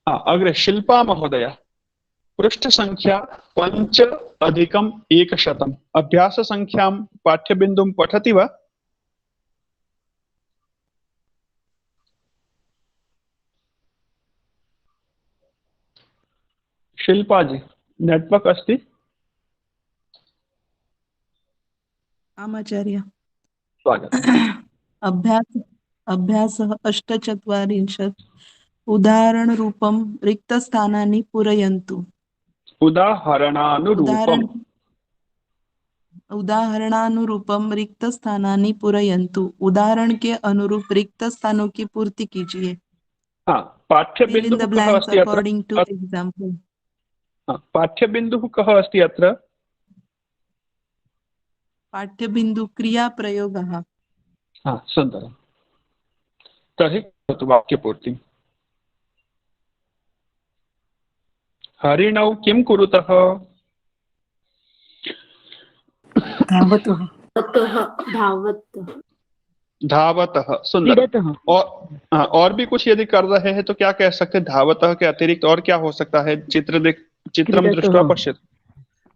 अग्रे शिल्पा महोदया, पृष्ठ संख्या 5+100 अभ्यास संख्यां पाठ्यबिंदुं पठति वा? शिल्पा जी, नेटवर्क अस्ति? आचार्य। स्वागत। अभ्यासः 48 उदाहरणरूपं रिक्तस्थानानि पूरयन्तु। उदाहरणानुरूपम रिक्तस्थानानि पूरयन्तु। उदाहरण के अनुरूप रिक्त स्थानों की पूर्ति कीजिए। पाठ्यबिंदुः कः अस्ति अत्र? According to example. पाठ्यबिंदुः कः अस्ति अत्र? पाठ्यबिंदु क्रिया प्रयोगः। सुन्दरम्। तर्हि करोतु वाक्यपूर्तिम्। हरिणौ किं कुरुतः? धावतः। सुंदर। और भी कुछ यदि कर रहे हैं तो क्या कह सकते हैं? धावतः के अतिरिक्त और क्या हो सकता है? चित्रम दृष्ट्वा पश्यतु।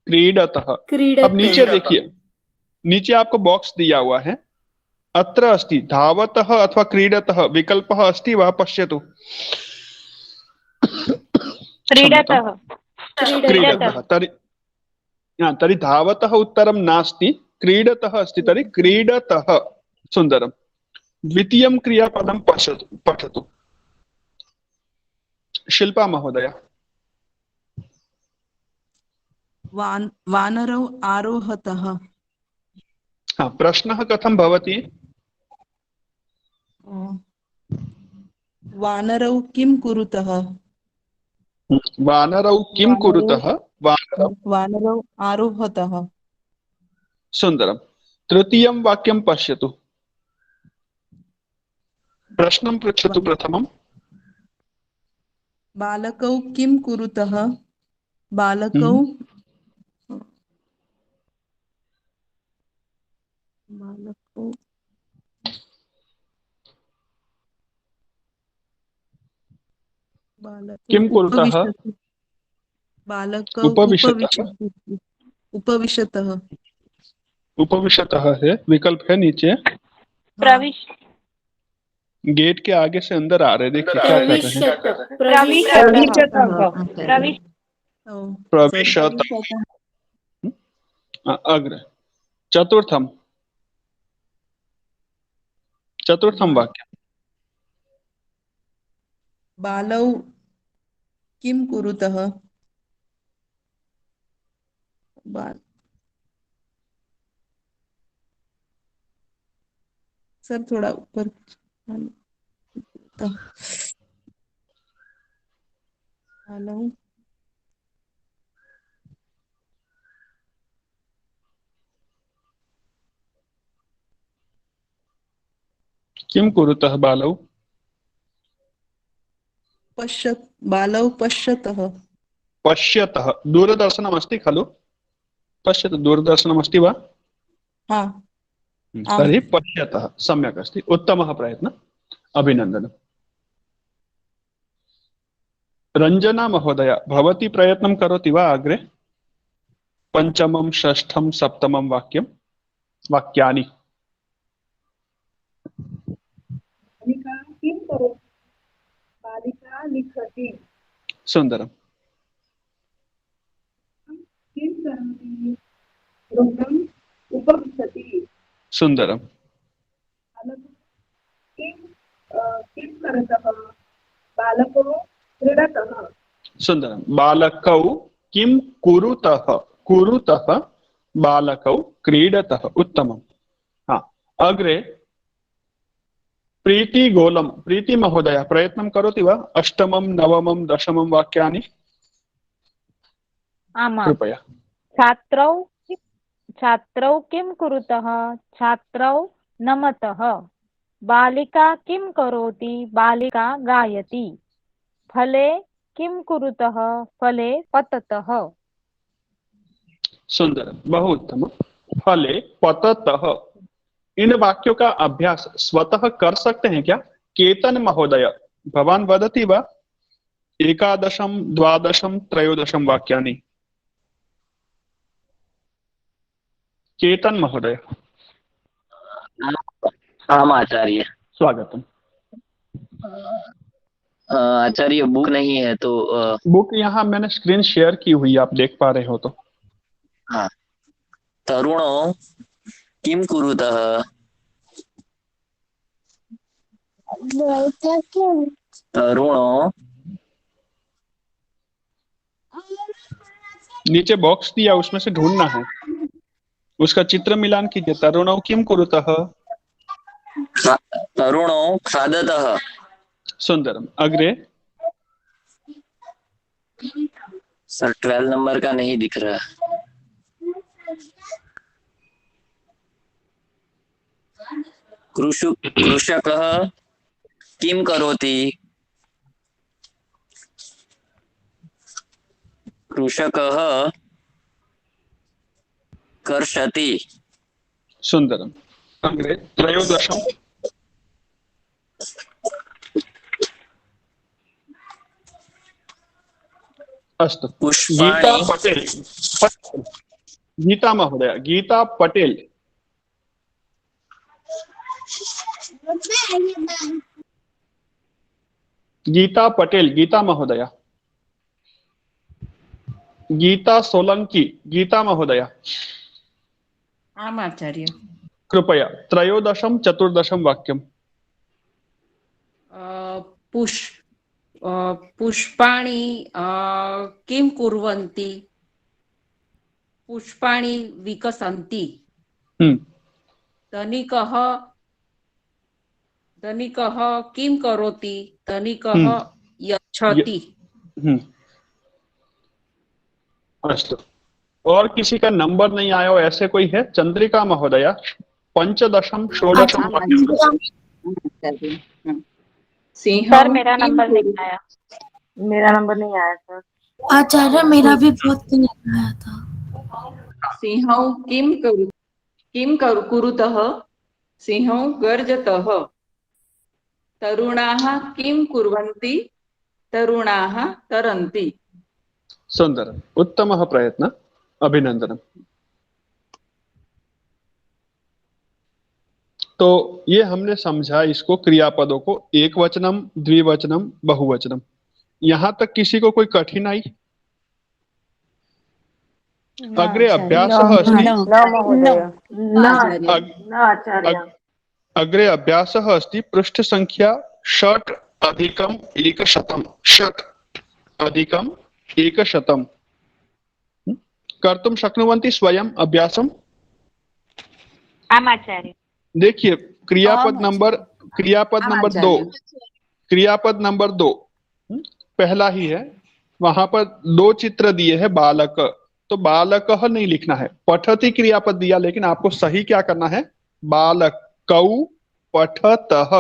क्रीडतः। अब नीचे देखिए, नीचे आपको बॉक्स दिया हुआ है, अत्र अस्ति धावतः अथवा क्रीडतः विकल्पः अस्ति वा? पश्यतु। क्रीडतः तर्हि धावतः उत्तरं नास्ति, क्रीडतः अस्ति, तर्हि क्रीडतः। सुन्दरं। द्वितीयं क्रियापदं पठतु शिल्पा महोदया। वानरौ आरोहतः। प्रश्नः कथं भवति? वानरौ किं कुरुतः? वानरौ किं कुरुतः? वानरौ आरोहतः। सुन्दरं। तृतीयं वाक्यं पश्यतु। प्रश्नं पृच्छतु प्रथमं। बालकौ किं कुरुतः? बालकौ किं कुरुतः? बालकौ उपविशतः। उपविशतः है विकल्प है नीचे। गेट के आगे से अंदर आ रहे, देखिए क्या कर रहे हैं। प्रविशतः। अग्रे चतुर्थं वाक्य। बालौ किं कुरुतः? सर थोड़ा ऊपर बालौ किं कुरुतः बालौ? बालौ पश्यतः। पश्यतः दूरदर्शनमस्ति खलु? पश्यतु दूरदर्शनमस्ति वा? हाँ। तर्हि पश्यतः सम्यक् अस्ति, उत्तमः प्रयत्नः, अभिनन्दनम्। रञ्जना महोदय, भवती प्रयत्नं करोति वा अग्रे? पञ्चमं, षष्ठं, सप्तमं वाक्यानि। बालिका किं करोति? बालिका लिखति। सुन्दरम्। किं करोति? वृद्धम् उपविशति। सुन्दरम्। किं करतः? बालको क्रीडतः। सुन्दरं। बालकौ किं कुरुतः? बालकौ क्रीडतः। उत्तमं। हाँ, अग्रे प्रीतिगोलम, प्रीति महोदय प्रयत्नं करोति वा? अष्टमं, नवमं, दशमं वाक्यानि कृपया। छात्रौ किं कुरुतः? छात्रौ नमतः। बालिका किं करोति? बालिका गायति। फले किं कुरुतः? फले पततः। सुंदर, बहु उत्तम। फले पततः, इन वाक्यों का अभ्यास स्वतः कर सकते हैं क्या? केतन महोदय, भवान वदति वा? एकादशम, द्वादशम, त्रयोदशम वाक्यानि। केतन महोदय। आम आचार्य। स्वागतम। आचार्य बुक नहीं है तो बुक यहाँ मैंने स्क्रीन शेयर की हुई, आप देख पा रहे हो तो। हाँ। तरुणो किम कुरुतः? तरुणो, नीचे बॉक्स दिया, उसमें से ढूंढना है, उसका चित्र मिलान कीजिए। तरुणौ किम कुरुतः? तरुणो खादतः। सुंदरम। अग्रे। सर 12 नंबर का नहीं दिख रहा। कृषकः किम करोति? कृषकः कर्षति। सुंदरम। अग्रे त्रयोदशम। अस्तु। गीता पटेल, गीता महोदय, गीता पटेल। गीता पटेल, गीता महोदया। गीता सोलंकी, गीता महोदया। आम आचार्य। कृपया त्रयोदशम, चतुर्दशम वाक्यम। पुष्पाणि किं कुर्वन्ति? पुष्पाणि विकसन्ति। धनिकः किं करोति? धनिकः यच्छति। अस्तु। और किसी का नंबर नहीं आया हो ऐसे कोई है? चंद्रिका महोदया, पंचदशम, षोडशम वाक्यम। सर मेरा नंबर नहीं आया। मेरा नंबर नहीं आया सर। आचार्य मेरा भी बहुत नहीं आया था। सिंहौ किं कुरुतः? सिंहौ गर्जतः। तरुणाः किं कुर्वन्ति? तरुणाः तरन्ति। सुंदर, उत्तमः प्रयत्न, अभिनंदनम। तो ये हमने समझा इसको, क्रियापदों को, एक वचनम, द्विवचनम, बहुवचनम। यहां तक किसी को कोई कठिनाई? अग्रे अभ्यासः अस्ति। अग्रे अभ्यासः अस्ति पृष्ठ संख्या 6 अधिकम 100। 6 अधिकम 100 कर्तुं शक्नुवन्ति स्वयं अभ्यासम? आम आचार्य। देखिए क्रियापद नंबर 2। क्रियापद नंबर 2 पहला ही है, वहां पर 2 चित्र दिए हैं बालक, तो बालक नहीं लिखना है, पठति क्रियापद दिया, लेकिन आपको सही क्या करना है, बालकौ पठतः।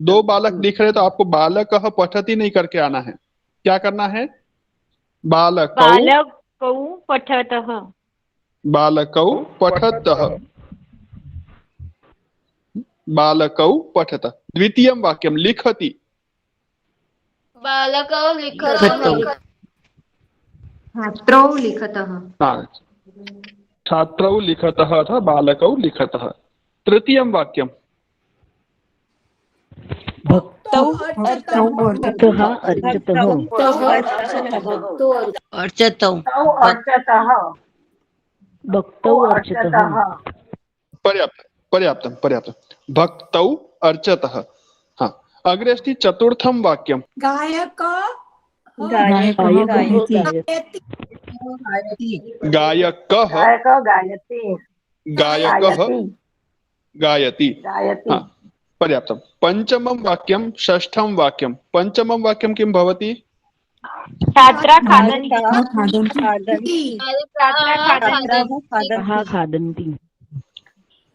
2 बालक दिख रहे तो आपको बालकः पठति नहीं करके आना है, क्या करना है, बालकौ पठतः। बालकौ पठतः, बालकौ पठतः। द्वितीयं वाक्यं लिखति, बालकौ लिखतः। छात्रौ लिखतः। छात्रौ लिखतः अथवा बालकौ लिखतः। तृतीयं वाक्यं भक्तौ अर्चतः अर्चतः अर्चतौ भक्तौ अर्चतः। पर्याप्तं पर्याप्तं। भक्तौ अर्चतः। हाँ, अग्रे अस्ति चतुर्थं वाक्यं गायकः गायति। हाँ, पर्याप्तं। पंचमं वाक्यं षष्ठं वाक्यं। पंचमं वाक्यं किं भवति, छात्रा खादन्ति। खादन्ति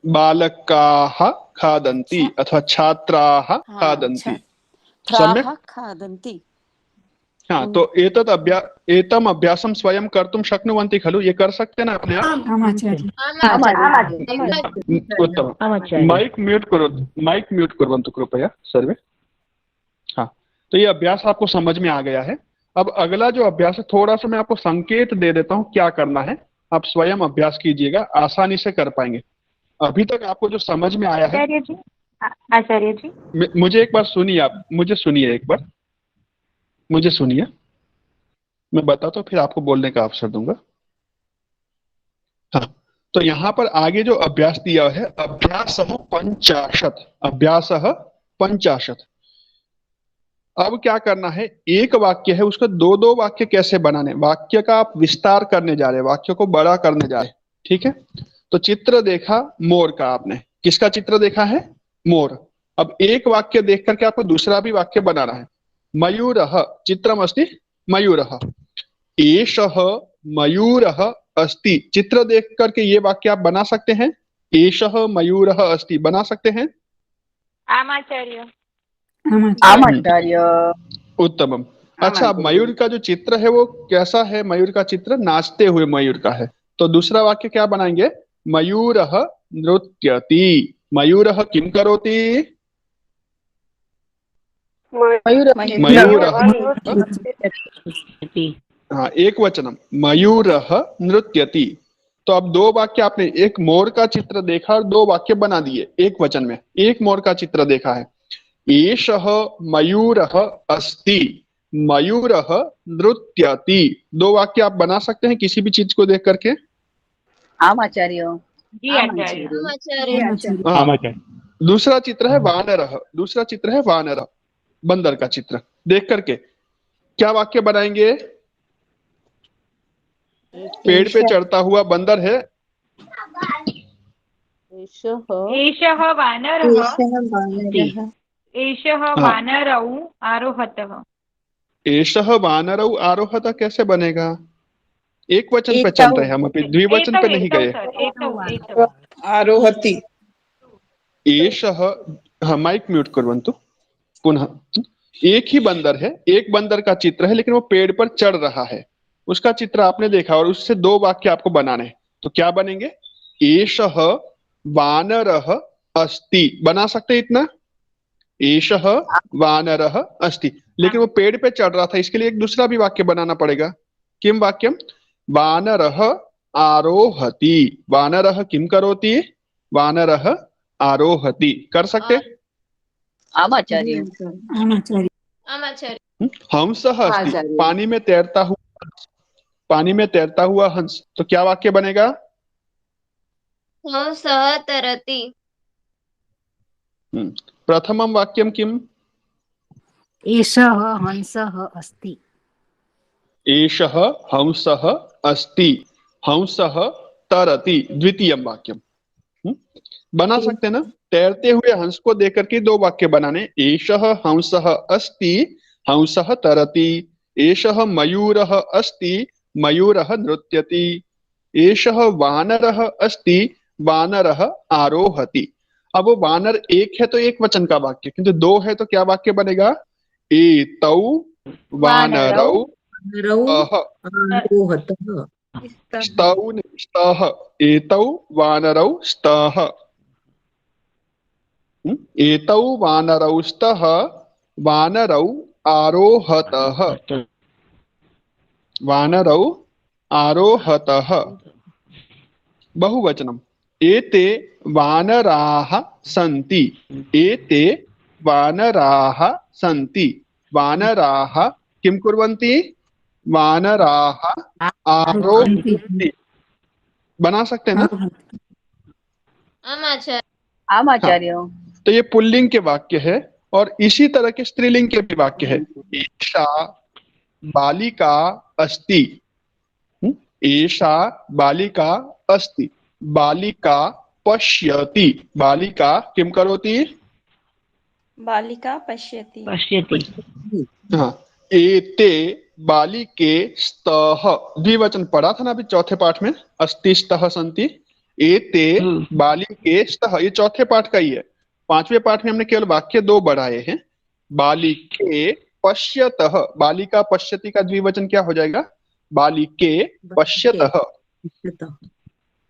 बालकाः खादन्ति अथवा छात्राः खादन्ति। सम्यक् खादन्ति। हाँ, तो एतम् अभ्यासं स्वयं कर्तुं शक्नुवन्ति खलु, ये कर सकते ना अपने आप। उत्तमं। माइक म्यूट कुर्वन्तु कृपया सर्वे। हाँ, तो ये अभ्यास आपको समझ में आ गया है। अब अगला जो अभ्यास है, थोड़ा सा मैं आपको संकेत दे देता हूँ क्या करना है, आप स्वयं अभ्यास कीजिएगा, आसानी से कर पाएंगे। अभी तक आपको जो समझ में आया है, आचार्य जी मुझे एक बार सुनिए, आप मुझे सुनिए, एक बार मुझे सुनिए, मैं बताता हूँ, फिर आपको बोलने का अवसर दूंगा। हाँ, तो यहाँ पर आगे जो अभ्यास दिया है, अभ्यासः 50, अभ्यासः 50। अब क्या करना है, एक वाक्य है, उसका 2-2 वाक्य कैसे बनाने, वाक्य का आप विस्तार करने जा रहे हैं, वाक्य को बड़ा करने जा रहे हैं, ठीक है। तो चित्र देखा मोर का, आपने किसका चित्र देखा है, मोर। अब एक वाक्य देख करके आपको दूसरा भी वाक्य बनाना है। मयूरः चित्रमस्ति, मयूरः, एषः मयूरः अस्ति, चित्र देख करके ये वाक्य आप बना सकते हैं, एषः मयूरः अस्ति, बना सकते हैं। आचार्य। उत्तमम। अच्छा, अब मयूर का जो चित्र है वो कैसा है, मयूर का चित्र नाचते हुए मयूर का है, तो दूसरा वाक्य क्या बनाएंगे, मयूरः नृत्यति। मयूरः किं करोति, मयूरः, हाँ एक वचनम, मयूरः नृत्यति। तो अब 2 वाक्य आपने, एक मोर का चित्र देखा और 2 वाक्य बना दिए एक वचन में। एक मोर का चित्र देखा है, एषः मयूरः अस्ति, मयूरः नृत्यति। 2 वाक्य आप बना सकते हैं किसी भी चीज को देख करके। आचार्य। दूसरा चित्र है वानरः, दूसरा चित्र है वानरः, बंदर का चित्र देख करके क्या वाक्य बनाएंगे, पेड़ पे चढ़ता हुआ बंदर है, एषः वानरः, एषः वानरौ आरोहतः। एषः वानरौ आरोहत कैसे बनेगा, एक वचन पे चल रहे हैं हम, अभी द्विवचन पे नहीं गए। आरोहति। एषः, हाँ माइक म्यूट कुर्वन्तु पुनः। एक ही बंदर है, एक बंदर का चित्र है, लेकिन वो पेड़ पर चढ़ रहा है, उसका चित्र आपने देखा और उससे 2 वाक्य आपको बनाने हैं, तो क्या बनेंगे, एषः वानरः अस्ति, बना सकते इतना, एषः वानरः अस्ति, लेकिन वो पेड़ पे चढ़ रहा था, इसके लिए एक दूसरा भी वाक्य बनाना पड़ेगा। किम वाक्यम, वानरः आरोहति, वानरः किम करोति, वानरः आरोहति। कर सकते, आचार्य। हंसः अस्ति, पानी में तैरता हुआ, पानी में तैरता हुआ हंस, तो क्या वाक्य बनेगा, हंसः तरति। प्रथमं वाक्यं किम्, एषः हंसः अस्ति, एषः हंसः अस्ति, हंसः तरति। द्वितीयं वाक्यं, बना सकते हैं ना। तैरते हुए हंस को देख करके दो वाक्य बनाने। एषः हंसः अस्ति, हंसः तरति। एषः मयूरः अस्ति, मयूरः नृत्यति। एषः वानरः अस्ति, वानरः आरोहति। अब वो वानर एक है तो एक वचन का वाक्य, किंतु दो है तो क्या वाक्य बनेगा? एतौ वानरौ स्तौ स्तः। एतौ वानरौ स्तः। एतौ वानरौ स्तः, वानरौ आरोहतः। वानरौ आरोहतः। बहुवचनम्। एते वानराः सन्ति। एते वानराः सन्ति। वानराः किं कुर्वन्ति? वानराः आरोहन्ति। बना सकते हैं ना? आम आचार्य। तो ये पुल्लिंग के वाक्य है और इसी तरह के स्त्रीलिंग के भी वाक्य है। एषा बालिका अस्ति। एषा बालिका अस्ति। बालिका पश्यति। बालिका किं करोति? बालिका पश्यति। हाँ। एते बालिके स्तः। द्विवचन पढ़ा था ना अभी चौथे पाठ में, अस्ति स्तः सन्ति। एते बालिके स्तः, ये चौथे पाठ का ही है। पांचवें पाठ में हमने केवल वाक्य दो बढ़ाए हैं। बालिके पश्यतः। बालिका पश्यति का द्विवचन क्या हो जाएगा? बालिके पश्यतः।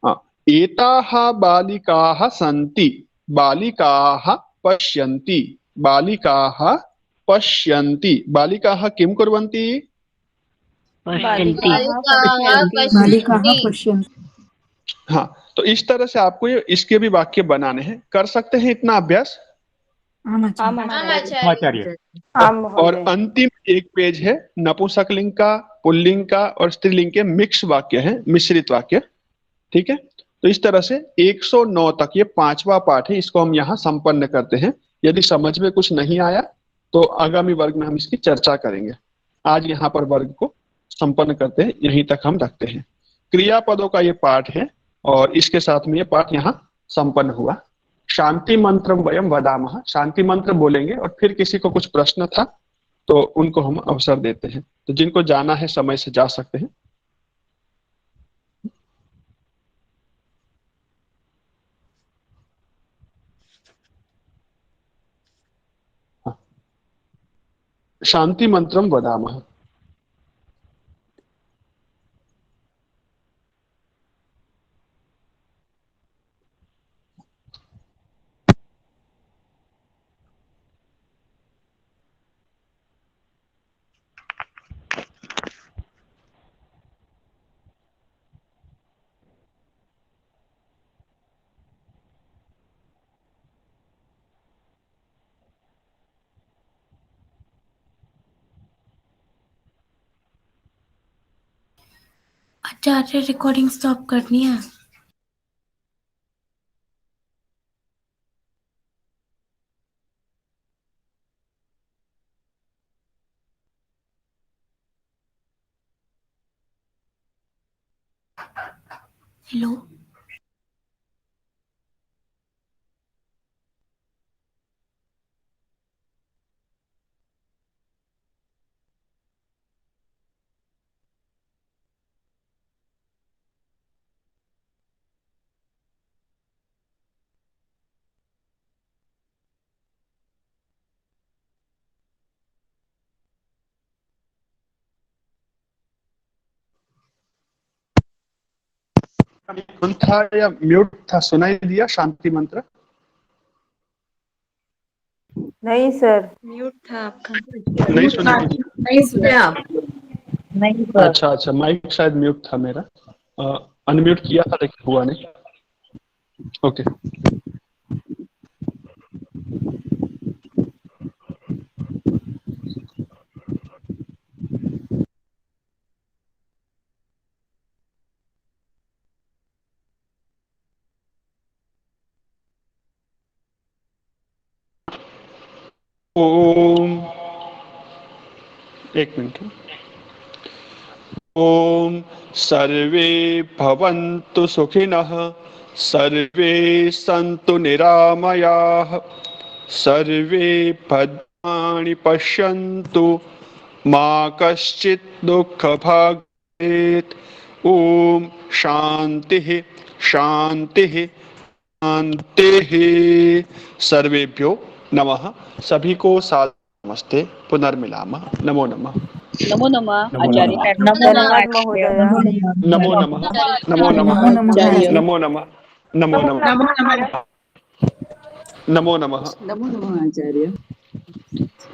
हाँ। एताः बालिकाः सन्ति। बालिकाः पश्यन्ति। बालिकाः पश्यन्ति। बालिकाः किं कुर्वन्ति? बालिकाः पश्यन्ति। हाँ, तो इस तरह से आपको ये इसके भी वाक्य बनाने हैं। कर सकते हैं इतना अभ्यास? आचार्य। और अंतिम एक पेज है नपुंसकलिंग का, पुल्लिंग का और स्त्रीलिंग के मिक्स वाक्य हैं, मिश्रित वाक्य। ठीक है, तो इस तरह से 109 तक ये पांचवा पाठ है, इसको हम यहाँ संपन्न करते हैं। यदि समझ में कुछ नहीं आया तो आगामी वर्ग में हम इसकी चर्चा करेंगे। आज यहाँ पर वर्ग को संपन्न करते हैं, यहीं तक हम रखते हैं। क्रियापदों का ये पाठ है और इसके साथ में ये पाठ यहाँ संपन्न हुआ। शांति मंत्रम वयम वदामः। शांति मंत्र बोलेंगे और फिर किसी को कुछ प्रश्न था तो उनको हम अवसर देते हैं। तो जिनको जाना है समय से जा सकते हैं। शांति मंत्रम वदामः। आचार्य रिकॉर्डिंग स्टॉप करनी है। हेलो, कौन था या म्यूट था? सुनाई दिया शांति मंत्र? नहीं सर, म्यूट था आपका। नहीं सुनाई दिया? नहीं सुने आप? नहीं सर। अच्छा अच्छा, माइक शायद म्यूट था मेरा। अनम्यूट किया था लेकिन हुआ नहीं। ओके। ओम, एक मिनट। ओम सर्वे भवन्तु सुखिनः सर्वे सन्तु निरामयाः, सर्वे भद्राणि पश्यन्तु, मा कश्चित् दुःखभाग् भवेत्। ओम शांतिः शांतिः शांतिः। सर्वेभ्यो नमः। सभी को नमस्ते, पुनर्मिलामः। नमो नमः। नमो नमः आचार्य। धन्यवाद महोदय। नमो नमः। नमो नमः। नमो नमः। नमो नमः। नमो नमः। नमो नमः आचार्य।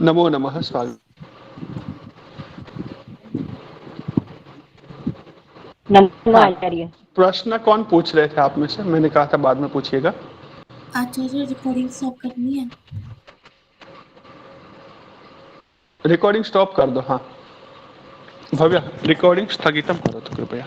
नमो नमः। स्वागत। आचार्य। प्रश्न कौन पूछ रहे थे आप में से? मैंने कहा था बाद में पूछिएगा। आचार्य रिकॉर्डिंग स्टॉप करनी है। रिकॉर्डिंग स्टॉप कर दो। हाँ भव्य, रिकॉर्डिंग स्थगितम करो तो कृपया।